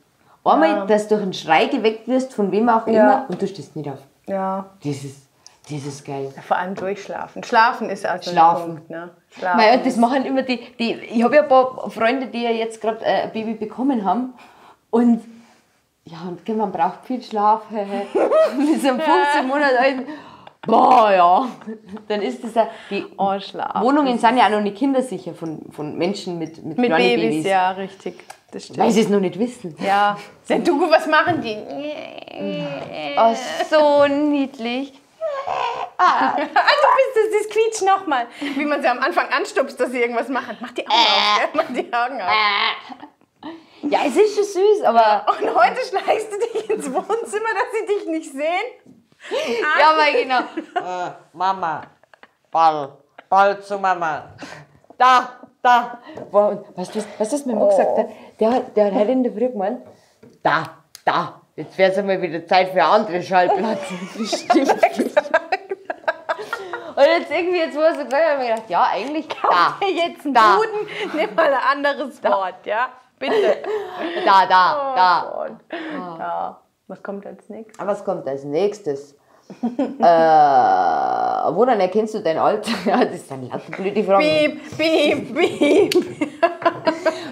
Speaker 2: Einmal, dass du durch einen Schrei geweckt wirst, von wem auch immer, und du stehst nicht auf.
Speaker 1: Ja.
Speaker 2: Dieses geil.
Speaker 1: Vor allem durchschlafen. Schlafen ist also
Speaker 2: Schlafen.
Speaker 1: ein Punkt. Ne? Schlafen.
Speaker 2: Naja, das machen immer die. Ich habe ja ein paar Freunde, die ja jetzt gerade ein Baby bekommen haben. Und ja, und man braucht viel Schlaf. Mit so einem 15 Monate alten. Boah, ja. Dann ist das ja. Die
Speaker 1: Schlaf.
Speaker 2: Wohnungen sind ja auch noch nicht kindersicher von Menschen mit kleinen Babys.
Speaker 1: Ja, richtig. Das stimmt.
Speaker 2: Weil sie es noch nicht wissen.
Speaker 1: Ja. Du, was machen die?
Speaker 2: Oh, so niedlich.
Speaker 1: Du bist das Quietsch nochmal. Wie man sie am Anfang anstupst, dass sie irgendwas machen. Mach die Augen auf, gell? Mach die Augen auf.
Speaker 2: Ja, es ist schon süß, aber.
Speaker 1: Und heute schleichst du dich ins Wohnzimmer, dass sie dich nicht sehen?
Speaker 2: Ja, aber genau. Mama, Ball zu Mama. Da. Boah, und weißt du, was mein Mann gesagt hat? Der hat heute in der Früh gemeint, da. Jetzt wäre es einmal wieder Zeit für andere Schallplatten. Das stimmt nicht. Und jetzt wo er so gesagt hat, habe ich gedacht, ja, eigentlich da.
Speaker 1: Jetzt einen Duden, nimm mal ein anderes Wort, ja? Bitte.
Speaker 2: Da.
Speaker 1: Ja. Was kommt als nächstes?
Speaker 2: Aber was kommt als nächstes? Woran erkennst du dein Alter? Ja, das sind lauter blöde Fragen.
Speaker 1: Piep.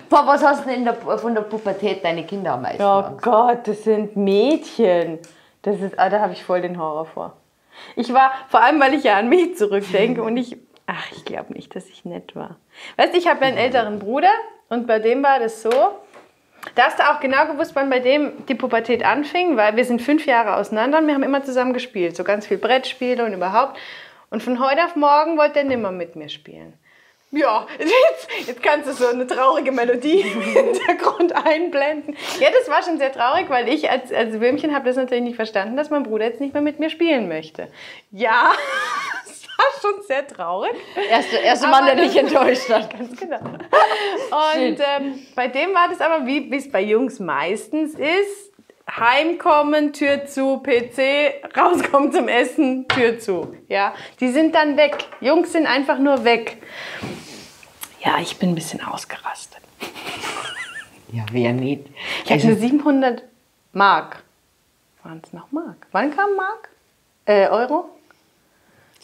Speaker 2: Vor was hast du denn von der Pubertät deine Kinder am meisten Angst?
Speaker 1: Gott, das sind Mädchen. Da habe ich voll den Horror vor. Vor allem, weil ich ja an mich zurückdenke und ich glaube nicht, dass ich nett war. Weißt du, ich habe einen älteren Bruder und bei dem war das so, da hast du auch genau gewusst, wann bei dem die Pubertät anfing, weil wir sind 5 Jahre auseinander und wir haben immer zusammen gespielt, so ganz viel Brettspiele und überhaupt. Und von heute auf morgen wollte er nimmer mit mir spielen. Ja, jetzt kannst du so eine traurige Melodie im Hintergrund einblenden. Ja, das war schon sehr traurig, weil ich als Würmchen habe das natürlich nicht verstanden, dass mein Bruder jetzt nicht mehr mit mir spielen möchte. Ja, das war schon sehr traurig.
Speaker 2: Erste Mann, der nicht enttäuscht hat.
Speaker 1: Ganz genau. Und bei dem war das aber, wie es bei Jungs meistens ist, heimkommen, Tür zu, PC, rauskommen zum Essen, Tür zu. Ja, die sind dann weg. Jungs sind einfach nur weg. Ja, ich bin ein bisschen ausgerastet.
Speaker 2: Ja, wer nicht?
Speaker 1: Ich hatte 700 Mark. Waren es noch Mark? Wann kam Mark? Euro?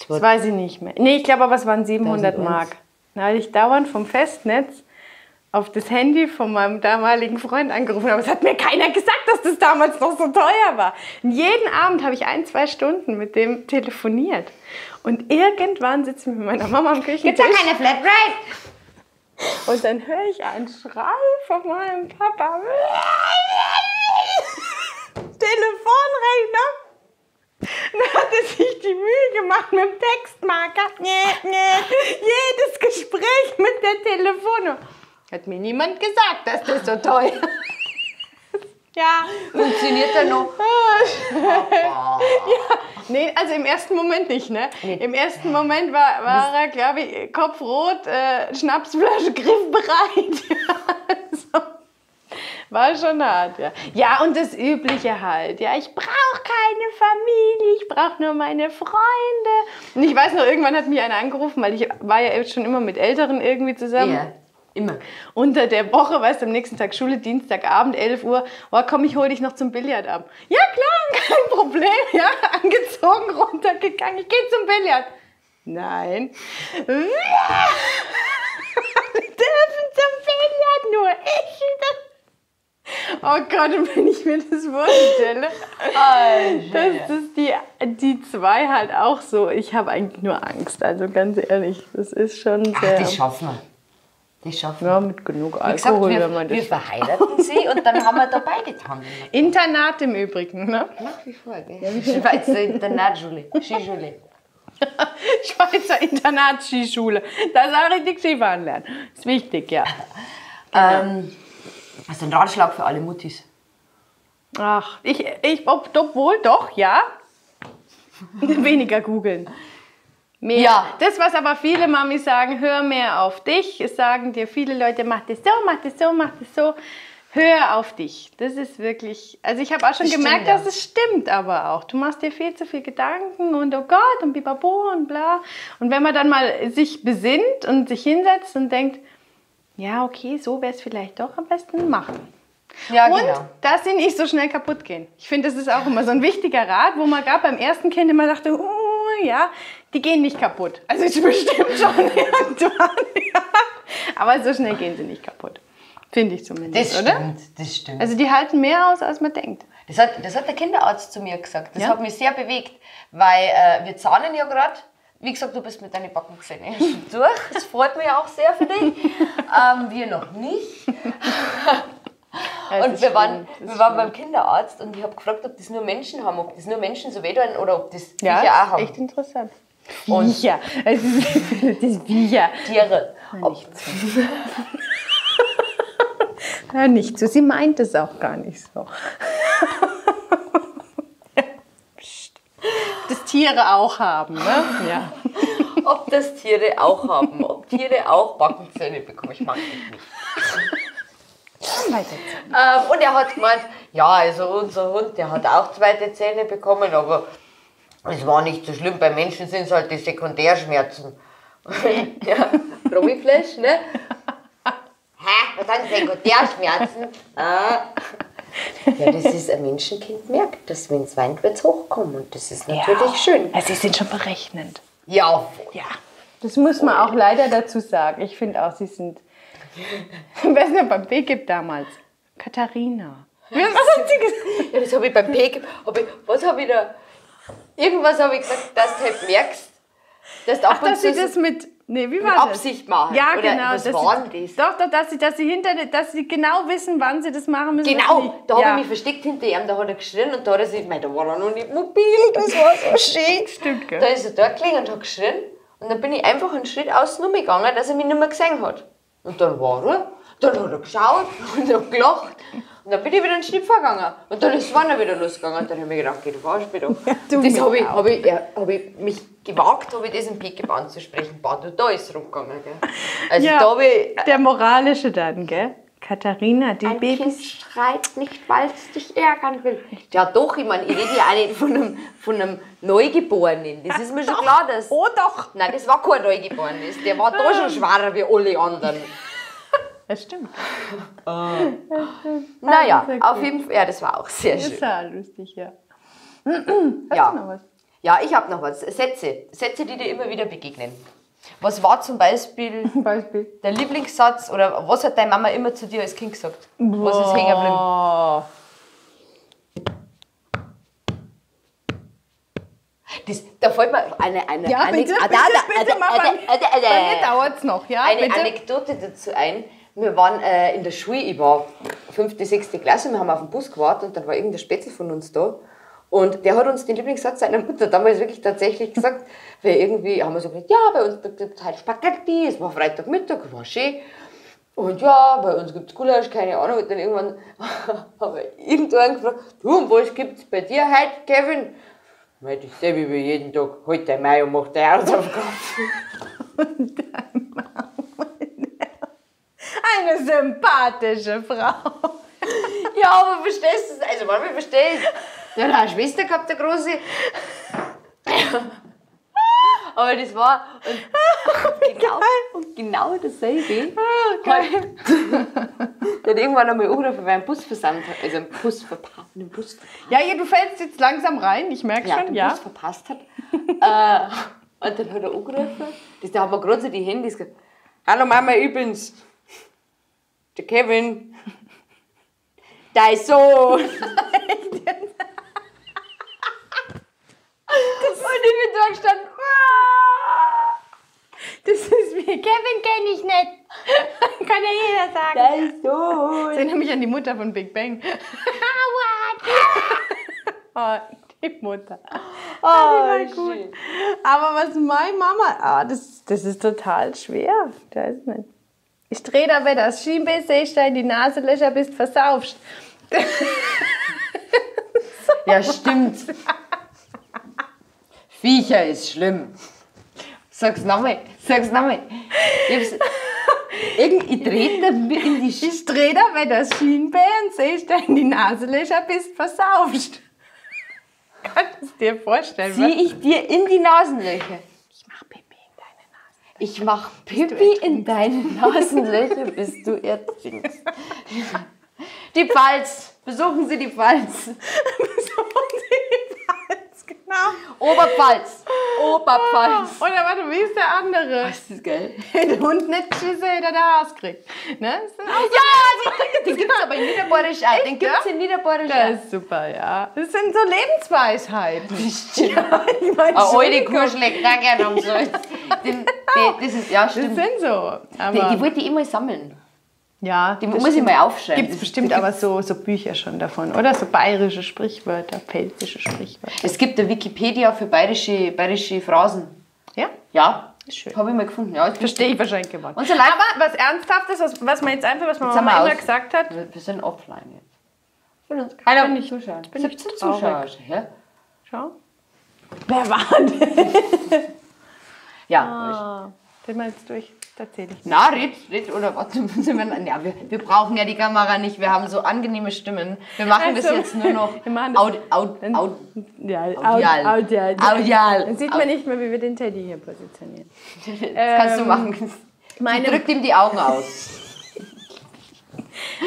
Speaker 1: Das weiß ich nicht mehr. Nee, ich glaube aber, es waren 700 Mark. Da hatte ich dauernd vom Festnetz auf das Handy von meinem damaligen Freund angerufen. Aber es hat mir keiner gesagt, dass das damals noch so teuer war. Und jeden Abend habe ich 1-2 Stunden mit dem telefoniert. Und irgendwann sitzen wir mit meiner Mama am Küchentisch.
Speaker 2: Gibt's da keine Flatrate?
Speaker 1: Und dann höre ich einen Schrei von meinem Papa. Telefonrechner. Dann hat er sich die Mühe gemacht mit dem Textmarker. Jedes Gespräch mit der Telefonnummer. Hat mir niemand gesagt, dass das so teuer ist. Ja.
Speaker 2: Funktioniert er noch?
Speaker 1: Ja. Nee, also im ersten Moment nicht, ne? Im ersten Moment war er, glaube ich, kopfrot, Schnapsflasche griffbereit. Also, war schon hart, ja. Ja, und das Übliche halt. Ja, ich brauche keine Familie, ich brauche nur meine Freunde. Und ich weiß noch, irgendwann hat mich einer angerufen, weil ich war ja schon immer mit Älteren irgendwie zusammen.
Speaker 2: Ja. Immer.
Speaker 1: Unter der Woche, weißt du, am nächsten Tag Schule, Dienstagabend, 11 Uhr, oh, komm, ich hol dich noch zum Billard ab. Ja, klar, kein Problem, ja, angezogen, runtergegangen, ich gehe zum Billard. Nein. Wir dürfen zum Billard, nur ich. Oh Gott, und wenn ich mir das vorstelle, das ist die zwei halt auch so, ich habe eigentlich nur Angst, also ganz ehrlich, das ist schon sehr...
Speaker 2: Das schaffen wir. Das schaffen wir.
Speaker 1: Ja, mit genug Alkohol,
Speaker 2: gesagt,
Speaker 1: wenn man das...
Speaker 2: wir verheiraten sie und dann haben wir da beide Tangen.
Speaker 1: Internat im Übrigen, ne?
Speaker 2: Nach wie vor, gell? Schweizer Internatsschule, Skischule.
Speaker 1: Schweizer Internat-Skischule. Da soll richtig Skifahren lernen. Ist wichtig, ja.
Speaker 2: Also ein Ratschlag für alle Muttis.
Speaker 3: Ach, obwohl doch, ja. Weniger googeln. Mehr.
Speaker 2: Ja.
Speaker 3: Das, was aber viele Mamis sagen, hör mehr auf dich. Es sagen dir viele Leute, mach das so, mach das so, mach das so. Hör auf dich. Das ist wirklich, also ich habe auch schon
Speaker 2: Das
Speaker 3: gemerkt,
Speaker 2: stimmt, ja.
Speaker 3: dass es stimmt aber auch. Du machst dir viel zu viel Gedanken und oh Gott und bibabo und bla. Und wenn man dann mal sich besinnt und sich hinsetzt und denkt, ja okay, so wäre es vielleicht doch am besten machen.
Speaker 2: Ja,
Speaker 3: Und
Speaker 2: genau.
Speaker 3: dass sie nicht so schnell kaputt gehen. Ich finde, das ist auch immer so ein wichtiger Rat, wo man gerade beim ersten Kind immer dachte, ja, die gehen nicht kaputt. Also ich bestimmt schon irgendwann, ja. Aber so schnell gehen sie nicht kaputt. Finde ich zumindest,
Speaker 2: Das
Speaker 3: oder?
Speaker 2: stimmt, das stimmt.
Speaker 3: Also die halten mehr aus, als man denkt.
Speaker 2: Das hat der Kinderarzt zu mir gesagt. Das
Speaker 3: Ja?
Speaker 2: hat mich sehr bewegt, weil wir zahnen ja gerade. Wie gesagt, du bist mit deinen Backenzähnen schon durch. Das freut mich auch sehr für dich. Wir noch nicht.
Speaker 3: Ja,
Speaker 2: Und wir waren beim Kinderarzt und ich habe gefragt, ob das nur Menschen haben, ob das nur Menschen so wehtun oder ob das
Speaker 3: Ja,
Speaker 2: Viecher auch
Speaker 3: ist
Speaker 2: haben.
Speaker 3: echt interessant.
Speaker 2: Und
Speaker 3: Viecher. Das ist Viecher.
Speaker 2: Tiere.
Speaker 3: Nicht so. Ja, nicht so. Sie meint es auch gar nicht so. Psst. Das Tiere auch haben, ne? Ja.
Speaker 2: Ob das Tiere auch haben, ob Tiere auch Backenzähne bekommen, ich mag das nicht. Und er hat gemeint, ja, also unser Hund, der hat auch zweite Zähne bekommen, aber es war nicht so schlimm. Bei Menschen sind es halt die Sekundärschmerzen. Ja, Promiflash, ne? Hä, was haben Sekundärschmerzen? Ja, das ist ein Menschenkind merkt, dass wenn es weint, wird es hochkommen. Und das ist natürlich schön.
Speaker 3: Also sie sind schon berechnend.
Speaker 2: Ja,
Speaker 3: Ja. Das muss man auch leider dazu sagen. Ich finde auch, sie sind. Wer es ja beim P gibt damals? Katharina. Was hat sie gesagt?
Speaker 2: ja, das habe ich beim P. Was habe ich da? Irgendwas habe ich gesagt, dass du halt merkst, dass du ab und
Speaker 3: Dass sie
Speaker 2: zu
Speaker 3: das mit. Nee, wie
Speaker 2: mit
Speaker 3: war das?
Speaker 2: Absicht machen.
Speaker 3: Ja,
Speaker 2: Oder
Speaker 3: genau.
Speaker 2: was
Speaker 3: dass
Speaker 2: war
Speaker 3: sie,
Speaker 2: denn das?
Speaker 3: Doch, dass sie genau wissen, wann sie das machen müssen.
Speaker 2: Genau, da habe
Speaker 3: ja.
Speaker 2: ich mich versteckt hinter ihm, da hat er geschrien und da hat er sich, da war er noch nicht mobil, das war so schön.
Speaker 3: Stimmt, gell?
Speaker 2: Da ist er da gelegen und hat geschrien und dann bin ich einfach einen Schritt außen umgegangen, dass er mich nicht mehr gesehen hat. Und dann war er, dann hat er geschaut und hat gelacht und dann bin ich wieder einen Schritt vorgegangen und dann ist es wieder losgegangen und dann habe ich mir gedacht, geh du verarsch mich doch.
Speaker 3: du
Speaker 2: Das
Speaker 3: mich
Speaker 2: habe ich mich gewagt, habe ich das im Pickup anzusprechen. Boah, du, da ist es rumgegangen, gell. Also
Speaker 3: Ja,
Speaker 2: da habe ich...
Speaker 3: der moralische dann, gell? Katharina, die
Speaker 2: Ein Kind
Speaker 3: Babys.
Speaker 2: schreit nicht, weil es dich ärgern will. Ja doch, ich meine, ich rede ja auch nicht von einem Neugeborenen. Das ist mir schon klar, dass...
Speaker 3: Oh doch!
Speaker 2: Nein, das war kein Neugeborenes. Der war da schon schwerer wie alle anderen.
Speaker 3: Das stimmt.
Speaker 2: Naja,
Speaker 3: sehr
Speaker 2: auf
Speaker 3: gut.
Speaker 2: jeden Fall, ja, das war auch sehr
Speaker 3: Ist
Speaker 2: schön.
Speaker 3: ja lustig, ja.
Speaker 2: Ja.
Speaker 3: Hast du noch was?
Speaker 2: Ja, ich habe noch was. Sätze, die dir immer wieder begegnen. Was war zum Beispiel
Speaker 3: Beispiel.
Speaker 2: der Lieblingssatz oder was hat deine Mama immer zu dir als Kind gesagt? Was ist hängen geblieben?
Speaker 3: Oh.
Speaker 2: Da fällt mir eine
Speaker 3: Ja, bitte, bitte, mach bei mir dauert es noch, ja?
Speaker 2: eine
Speaker 3: bitte?
Speaker 2: Anekdote dazu ein. Wir waren in der Schule, ich war 5., 6. Klasse, wir haben auf den Bus gewartet und dann war irgendein Spätzl von uns da. Und der hat uns den Lieblingssatz seiner Mutter damals wirklich tatsächlich gesagt, weil irgendwie haben wir so gesagt, ja, bei uns gibt es halt Spaghetti, es war Freitagmittag, war schön. Und ja, bei uns gibt es Gulasch, keine Ahnung. Und dann irgendwann habe ich irgendwann gefragt, du, und was gibt es bei dir heute, Kevin? Meinte ich, sehe wie jeden Tag, heute der Mai und macht der Hausaufgaben.
Speaker 3: Eine sympathische Frau.
Speaker 2: Ja, aber verstehst du es? Also, manchmal verstehe ich es. Der hat eine Schwester gehabt, der Große. Aber das war genau dasselbe. Der hat irgendwann einmal angerufen, weil ein Bus versandt hat. Also einen Bus verpasst.
Speaker 3: Ja, du fällst jetzt langsam rein, ich merke schon,
Speaker 2: Den
Speaker 3: ja.
Speaker 2: Bus verpasst hat. Und dann hat er angerufen. Da haben wir gerade so die Handys gesagt. Hallo Mama, übrigens. Der Kevin. Dein Sohn. Und ich bin da gestanden.
Speaker 3: Das ist wie, Kevin kenne ich nicht. Kann ja jeder sagen.
Speaker 2: Dein Sohn.
Speaker 3: Ich erinnere mich an die Mutter von Big Bang. Oh, die Mutter.
Speaker 2: Oh,
Speaker 3: war gut.
Speaker 2: schön.
Speaker 3: Aber was meine Mama, das ist total schwer. Da ist nicht.
Speaker 1: Ich dreh da wieder das Schienbein, sehst du in die Nasenlöcher, bist versaufst.
Speaker 2: Ja, stimmt. Viecher ist schlimm. Sag's nochmal. Ich trete in die
Speaker 1: Ich dreh da wieder das Schienbein, sehst du in die Nasenlöcher, bist versaufst. Kannst du dir vorstellen?
Speaker 2: Zieh ich dir in die Nasenlöcher.
Speaker 1: Ich mach Pipi in deine Nasenlöcher.
Speaker 2: Ich mach Pipi in deine Nasenlöcher, bis du ertrinkst. Die Pfalz. Besuchen Sie die Pfalz.
Speaker 1: Besuchen Sie die Pfalz, genau.
Speaker 2: Oberpfalz. Oberpfalz.
Speaker 1: Oder warte, wie ist der andere?
Speaker 2: Das ist geil.
Speaker 1: Der Hund nicht geschissen, der Haas kriegt. Ne? Das sind auch
Speaker 2: Ja, den gibt's aber in Niederbayerisch auch. Den gibt's in Niederbayerisch
Speaker 1: Das
Speaker 2: auch.
Speaker 1: ist super, ja. Das sind so Lebensweisheiten.
Speaker 2: Ja,
Speaker 1: Ich mein,
Speaker 2: eine alte
Speaker 1: Entschuldigung.
Speaker 2: Kuh schlägt da gerne um so. Das ist, ja,
Speaker 1: Das
Speaker 2: stimmt.
Speaker 1: sind so.
Speaker 2: Die
Speaker 1: Aber,
Speaker 2: wollte ich immer sammeln.
Speaker 1: ja,
Speaker 2: Die muss ich mal aufschreiben.
Speaker 1: Gibt es bestimmt aber so Bücher schon davon, oder? So bayerische Sprichwörter, pfälzische Sprichwörter.
Speaker 2: Es gibt eine Wikipedia für bayerische Phrasen.
Speaker 1: Ja?
Speaker 2: Ja,
Speaker 1: Ist schön.
Speaker 2: habe ich mal gefunden. Ja,
Speaker 1: Verstehe ich wahrscheinlich geworden.
Speaker 2: Unser Live-
Speaker 1: Aber was Ernsthaftes, was man jetzt einfach, was man
Speaker 2: Jetzt haben wir
Speaker 1: Mama immer
Speaker 2: aus.
Speaker 1: gesagt hat,
Speaker 2: Wir sind offline jetzt. Will uns keiner
Speaker 1: bin ich-
Speaker 2: zuschauen.
Speaker 1: bin ich
Speaker 2: 17
Speaker 1: traurig.
Speaker 2: Zuschauer. Ja,
Speaker 1: schau. Wer war denn?
Speaker 2: ja.
Speaker 1: Den mal jetzt durch, das erzähle ich.
Speaker 2: Na, red, oder warte, ja, wir brauchen ja die Kamera nicht, wir haben so angenehme Stimmen. Wir machen das
Speaker 1: Also,
Speaker 2: jetzt nur noch
Speaker 1: wir machen das-
Speaker 2: audial.
Speaker 1: Audial.
Speaker 2: Audial.
Speaker 1: Dann sieht man nicht mehr, wie wir den Teddy hier positionieren.
Speaker 2: Das kannst du machen.
Speaker 1: Meine-
Speaker 2: Sie drückt ihm die Augen aus.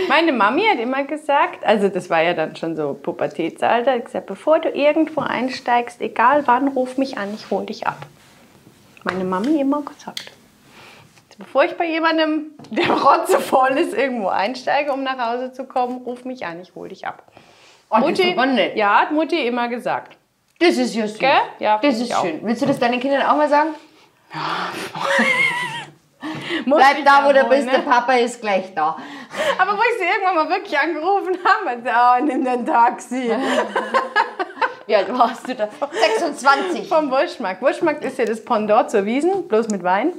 Speaker 1: Meine Mami hat immer gesagt, also das war ja dann schon so Pubertätsalter, hat gesagt, bevor du irgendwo einsteigst, egal wann, ruf mich an, ich hol dich ab. Meine Mami immer gesagt. Also bevor ich bei jemandem, der rotzevoll ist, irgendwo einsteige, um nach Hause zu kommen, ruf mich an, ich hol dich ab.
Speaker 2: Oh, das ist aber nett.
Speaker 1: Ja, hat Mutti immer gesagt.
Speaker 2: Das ist ja süß.
Speaker 1: Gell? Ja,
Speaker 2: das
Speaker 1: find ich
Speaker 2: ist
Speaker 1: auch.
Speaker 2: schön. Willst du das deinen Kindern auch mal sagen?
Speaker 1: Muss
Speaker 2: Bleib
Speaker 1: ich
Speaker 2: da, wo
Speaker 1: ja
Speaker 2: du
Speaker 1: wohl,
Speaker 2: bist,
Speaker 1: ne?
Speaker 2: der Papa ist gleich da.
Speaker 1: Aber wo ich sie irgendwann mal wirklich angerufen habe, hat sie, oh, nimm dein Taxi.
Speaker 2: Wie alt warst du da? 26.
Speaker 1: Vom Wurstmarkt. Wurstmarkt ist ja das Pendant zur Wiesn, bloß mit Wein.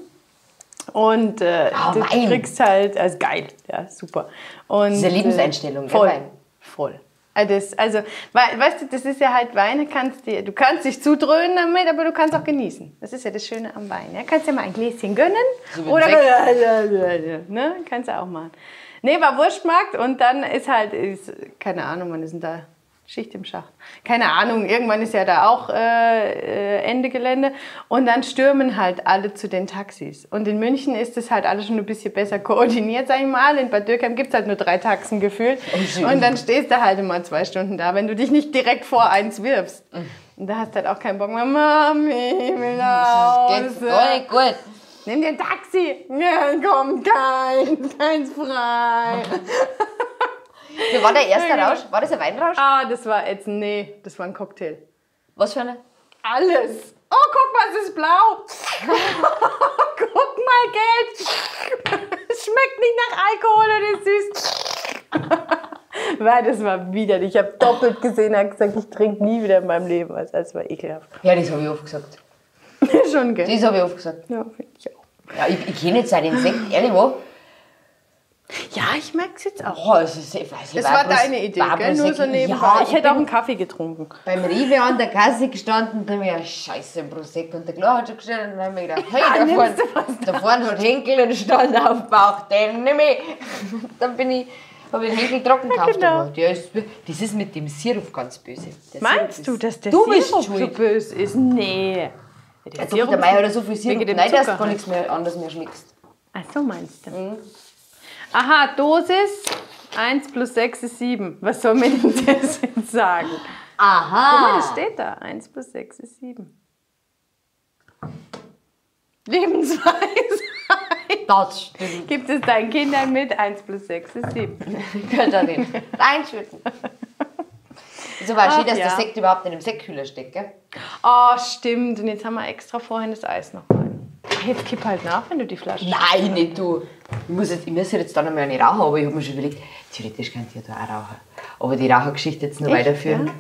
Speaker 1: Und du
Speaker 2: Wein.
Speaker 1: kriegst halt, also geil, ja, super. Und,
Speaker 2: Diese Lebenseinstellung,
Speaker 1: voll,
Speaker 2: der Wein.
Speaker 1: voll. Also, weißt du, das ist ja halt Wein, du kannst dich zudröhnen damit, aber du kannst auch genießen. Das ist ja das Schöne am Wein. Ja? Kannst dir mal ein Gläschen gönnen
Speaker 2: So wie
Speaker 1: oder
Speaker 2: Sekt.
Speaker 1: ne? Kannst du auch machen. Nee, war Wurstmarkt und dann ist halt, keine Ahnung, wann ist denn da Schicht im Schacht? Keine Ahnung, irgendwann ist ja da auch Ende Gelände und dann stürmen halt alle zu den Taxis. Und in München ist das halt alles schon ein bisschen besser koordiniert, sag ich mal. In Bad Dürkheim gibt es halt nur 3 Taxen gefühlt.
Speaker 2: schön.
Speaker 1: Und dann stehst du halt immer 2 Stunden da, wenn du dich nicht direkt vor eins wirfst. Und da hast du halt auch keinen Bock mehr. Mami, ich will nach
Speaker 2: Das geht gar nicht gut.
Speaker 1: Nimm dir ein Taxi. Ja, kommt keins frei.
Speaker 2: Wie war der erste Rausch? War das ein Weinrausch?
Speaker 1: Ah, das war jetzt, nee, das war ein Cocktail.
Speaker 2: Was für eine?
Speaker 1: Alles. Oh, guck mal, es ist blau. Guck mal, gelb. Es schmeckt nicht nach Alkohol und ist süß. Weil das war widerlich. Ich habe doppelt gesehen, habe gesagt, ich trinke nie wieder in meinem Leben. Also das war ekelhaft.
Speaker 2: Ja, das habe ich oft gesagt.
Speaker 1: Schon, gell?
Speaker 2: Das habe ich oft gesagt.
Speaker 1: Ja, finde ich auch.
Speaker 2: Ja, ich kenne jetzt seinen Sekt, ehrlich wo?
Speaker 1: Ja, ich merke es jetzt auch.
Speaker 2: Oh, es ist, ich weiß,
Speaker 1: Das war deine Idee, gell? Nur so nebenbei.
Speaker 2: Ja,
Speaker 1: ich hätte auch einen Kaffee getrunken.
Speaker 2: beim Rewe an der Kasse gestanden und da habe ich gedacht, scheiße, Prosecco. Und der Klar hat schon gestellt und dann habe ich gedacht, hey, da vorne hat Henkel und stand auf dem Bauch, den nehme ich. Dann habe ich den Henkel trocken gekauft.
Speaker 1: genau.
Speaker 2: Aber das ist mit dem Sirup ganz böse. Der
Speaker 1: Meinst
Speaker 2: Sirup
Speaker 1: du,
Speaker 2: ist-
Speaker 1: dass der
Speaker 2: Du bist
Speaker 1: Sirup so
Speaker 2: schuld.
Speaker 1: böse ist? Nee.
Speaker 2: Ja, doch, der Meier hat so viel Sirup,
Speaker 1: wegen dem
Speaker 2: nein, dass du
Speaker 1: Zucker
Speaker 2: gar
Speaker 1: halt.
Speaker 2: nichts mehr anderes mehr schmeckst.
Speaker 1: Ach so meinst du. Aha, Dosis 1 plus 6 ist 7. Was soll mir denn das jetzt sagen? Guck mal, das
Speaker 2: Aha!
Speaker 1: steht da. 1 plus 6 ist 7. Lebensweisheit.
Speaker 2: Das stimmt.
Speaker 1: Gibt es deinen Kindern mit? 1 plus 6 ist 7.
Speaker 2: Könnt ihr den reinschütten. So war schön, dass
Speaker 1: ja.
Speaker 2: der Sekt überhaupt in dem Sektkühler steckt, gell?
Speaker 1: Oh, stimmt. Und jetzt haben wir extra vorhin das Eis noch rein. Ach, jetzt kipp halt nach, wenn du die Flasche...
Speaker 2: Nein, nicht du. Ich muss jetzt dann einmal eine rauchen, aber ich habe mir schon überlegt, theoretisch könnte ich ja da auch rauchen. Aber die Rauchergeschichte jetzt noch
Speaker 1: Echt,
Speaker 2: weiterführen.
Speaker 1: ja?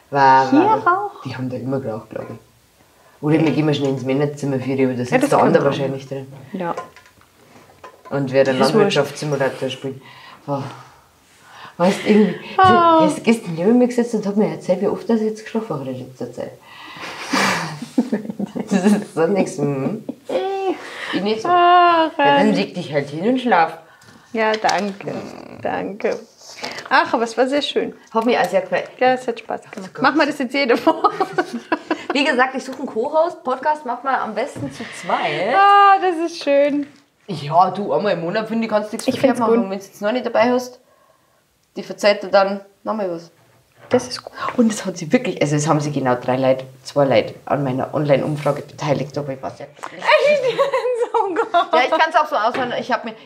Speaker 2: Weil,
Speaker 1: Hier
Speaker 2: weil,
Speaker 1: rauchen?
Speaker 2: Die haben da immer geraucht, glaube ich. Oder wir gehen mal schnell ins Männerzimmer für die, aber da
Speaker 1: das
Speaker 2: sitzt der
Speaker 1: können
Speaker 2: andere
Speaker 1: wir
Speaker 2: wahrscheinlich drin.
Speaker 1: Ja.
Speaker 2: und werde Landwirtschaftssimulator spielen. Oh. Weißt du, irgendwie, der ist gestern neben mir gesetzt und hat mir erzählt, wie oft er jetzt geschlafen hat in letzter Zeit. Das ist so nichts. Ich nicht so. Ja, dann leg dich halt hin und schlaf.
Speaker 3: Ja, danke. Danke. Ach, aber es war sehr schön.
Speaker 2: Hat mich auch sehr gefallen.
Speaker 3: Ja, es hat Spaß gemacht. Machen wir das jetzt jede Woche.
Speaker 2: Wie gesagt, ich suche einen Co-Host. Podcast macht man am besten zu zweit.
Speaker 3: Ah, das ist schön.
Speaker 2: Ja, du, einmal im Monat, finde ich, kannst du nichts
Speaker 3: find's
Speaker 2: machen.
Speaker 3: gut.
Speaker 2: Und wenn du jetzt noch nicht dabei hast, die verzeiht dir dann nochmal was.
Speaker 3: Das ist gut.
Speaker 2: Und es hat sich wirklich, also es haben sich genau 2 Leute an meiner Online-Umfrage beteiligt, aber ich weiß ja nicht.
Speaker 3: So gut.
Speaker 2: Ja, ich kann es auch so auswählen.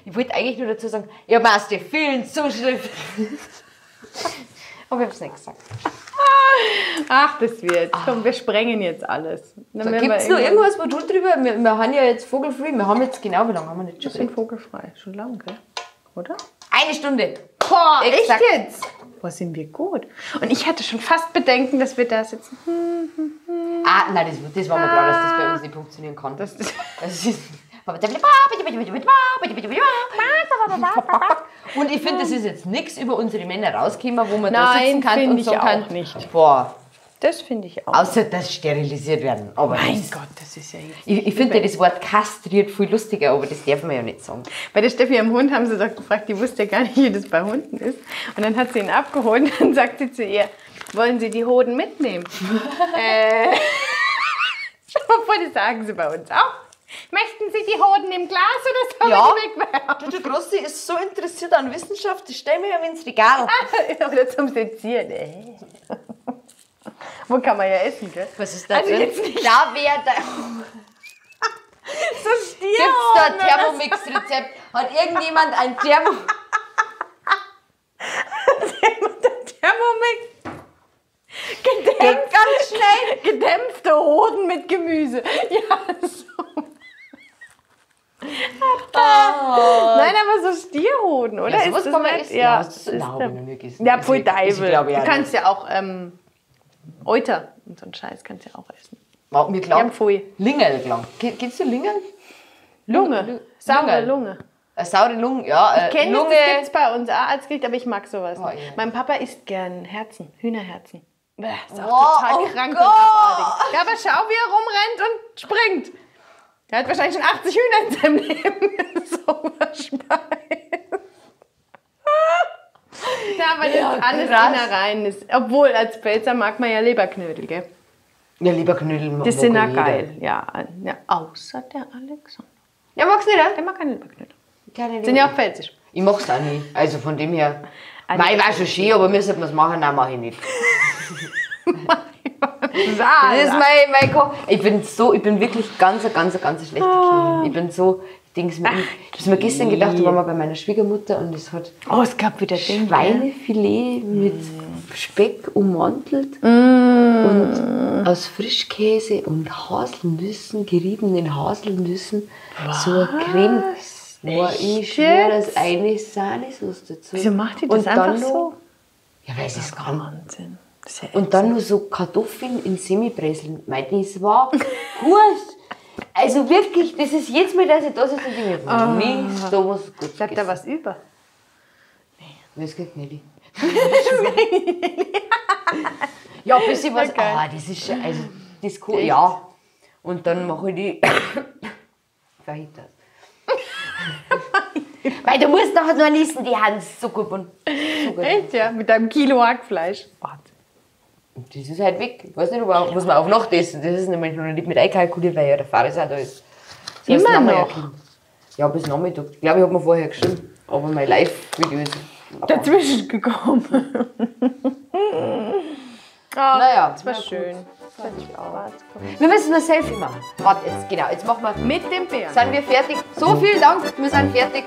Speaker 2: Ich wollte eigentlich nur dazu sagen, ich habe aus den vielen Zuschriften. Aber ich habe es nicht gesagt.
Speaker 3: Ach, das wird. Komm, wir sprengen jetzt alles.
Speaker 2: Gibt es noch irgendwas, wo du drüber? Wir haben ja jetzt vogelfrei. Wir haben jetzt genau, wie lange haben wir nicht schon?
Speaker 3: Wir sind vogelfrei. Schon lange, gell? Oder?
Speaker 2: 1 Stunde.
Speaker 3: Boah,
Speaker 2: Exakt.
Speaker 3: echt jetzt? Boah, sind wir gut. Und ich hatte schon fast Bedenken, dass wir das jetzt...
Speaker 2: Nein, das war mir klar, dass das bei uns nicht funktionieren kann. Das ist und ich finde, das ist jetzt nichts über unsere Männer rausgekommen, wo man da sitzen kann und sagen kann,
Speaker 3: nicht.
Speaker 2: Boah,
Speaker 3: Das finde ich auch.
Speaker 2: außer dass sterilisiert werden. Aber
Speaker 3: Mein Gott, das ist ja jetzt...
Speaker 2: ich finde ja das Wort kastriert viel lustiger, aber das darf man ja nicht sagen.
Speaker 3: Bei der Steffi am Hund haben sie doch gefragt, die wusste ja gar nicht, wie das bei Hunden ist. Und dann hat sie ihn abgeholt und dann sagt sie zu ihr, wollen Sie die Hoden mitnehmen? Schau mal vor, das sagen sie bei uns auch. Möchten Sie die Hoden im Glas oder sollen
Speaker 2: Ja.
Speaker 3: wir die wegwerfen?
Speaker 2: Der Grossi ist so interessiert an Wissenschaft, das stellen wir ja ins Regal.
Speaker 3: Oder zum Sezieren. Wo kann man ja essen, gell?
Speaker 2: Was ist das
Speaker 3: Also
Speaker 2: denn?
Speaker 3: jetzt nicht
Speaker 2: Da wäre da...
Speaker 3: so
Speaker 2: Gibt es da ein Thermomix-Rezept? Hat irgendjemand ein Thermomix?
Speaker 3: Thermomix.
Speaker 2: Geht ganz schnell.
Speaker 3: Gedämpfte Hoden mit Gemüse. Ja, so. Nein, aber so Stierhoden, oder?
Speaker 2: Ja, sowas
Speaker 3: Ist das
Speaker 2: kann man
Speaker 3: nicht?
Speaker 2: essen.
Speaker 3: Ja,
Speaker 2: das ist
Speaker 3: ist
Speaker 2: habe ich noch nie gegessen.
Speaker 3: ja, voll Teufel.
Speaker 2: glaube,
Speaker 3: Du kannst ja auch Euter und so einen Scheiß kannst du ja auch essen.
Speaker 2: Mir
Speaker 3: Ja,
Speaker 2: klar.
Speaker 3: pfui.
Speaker 2: Lingel klar. Kennst du Lingel?
Speaker 3: Lunge. Saure Lunge.
Speaker 2: Eine saure Lunge, ja.
Speaker 3: Kennt
Speaker 2: Lunge.
Speaker 3: das gibt's bei uns auch als Gericht, aber ich mag sowas
Speaker 2: Oh,
Speaker 3: nicht.
Speaker 2: ja.
Speaker 3: Mein Papa isst gern Herzen, Hühnerherzen. Bäh, ist auch
Speaker 2: Oh,
Speaker 3: total
Speaker 2: oh
Speaker 3: krank
Speaker 2: Gott.
Speaker 3: und abartig. Ja, aber schau, wie er rumrennt und springt. Der hat wahrscheinlich schon 80 Hühner in seinem Leben so verspeist. Ja, aber das
Speaker 2: Ja,
Speaker 3: ist alles
Speaker 2: krass.
Speaker 3: Innereien. Ist, obwohl, als Pfälzer mag man ja Leberknödel, gell?
Speaker 2: Ja, lieber Knödel.
Speaker 3: Das sind ja geil. Ja, außer der Alexander.
Speaker 2: Ja, magst du nicht?
Speaker 3: Der mag keine Leberknödel.
Speaker 2: Keine
Speaker 3: Sind ja auch pfälzisch.
Speaker 2: Ich mach's auch nicht. Also von dem her. Mei, war schon schön, aber müssen wir es machen? Nein, mach ich nicht. Das ist mein Koch. Ich bin wirklich ganz schlechte Kind. Ich bin so, ich hab's mir gestern gedacht, da waren wir bei meiner Schwiegermutter und es hat
Speaker 3: Oh, es gab wieder Dinge.
Speaker 2: Schweinefilet mit Speck ummantelt und aus Frischkäse und Haselnüssen, geriebenen Haselnüssen, so eine Creme. Boah, ich schwöre, das eine Sahnesauce dazu.
Speaker 3: Wieso macht die das
Speaker 2: Und
Speaker 3: einfach
Speaker 2: dann
Speaker 3: so?
Speaker 2: noch- Ja, weil sie es kann.
Speaker 3: Wahnsinn. Das ist ja
Speaker 2: Und dann nur so Kartoffeln in Semibreseln. Meinte ich, es war gut. Also wirklich, das ist jetzt mal, dass ich da sitze und ich mir nie sowas gut
Speaker 3: Bleibt da was über?
Speaker 2: Das geht nicht. Ja, ein bisschen was.
Speaker 3: Okay.
Speaker 2: Das ist schon, also, das kann, ja. Und dann mache ich die Fajitas. Weil du musst nachher noch niesen, die haben so gut. Und so gut.
Speaker 3: Echt, ja? Mit einem Kilo Hackfleisch. Wahnsinn.
Speaker 2: Und das ist halt weg. Ich weiß nicht, ob muss man auf Nacht essen. Das ist nämlich noch nicht mit einkalkuliert, weil ja der Fahrer auch da ist. Das heißt,
Speaker 3: Immer
Speaker 2: Mama
Speaker 3: noch?
Speaker 2: ja kommt. Ja, bis Nachmittag. Ich glaube, ich habe mir vorher geschrieben. Aber mein Live-Video ist.
Speaker 3: Dazwischen gekommen.
Speaker 2: Naja.
Speaker 3: Das war schön. Das hat Spaß gemacht.
Speaker 2: Wir müssen ein Selfie machen. Warte, jetzt, genau. Jetzt machen wir.
Speaker 3: Mit dem Bär.
Speaker 2: Sind wir fertig? So, vielen Dank. Wir sind fertig.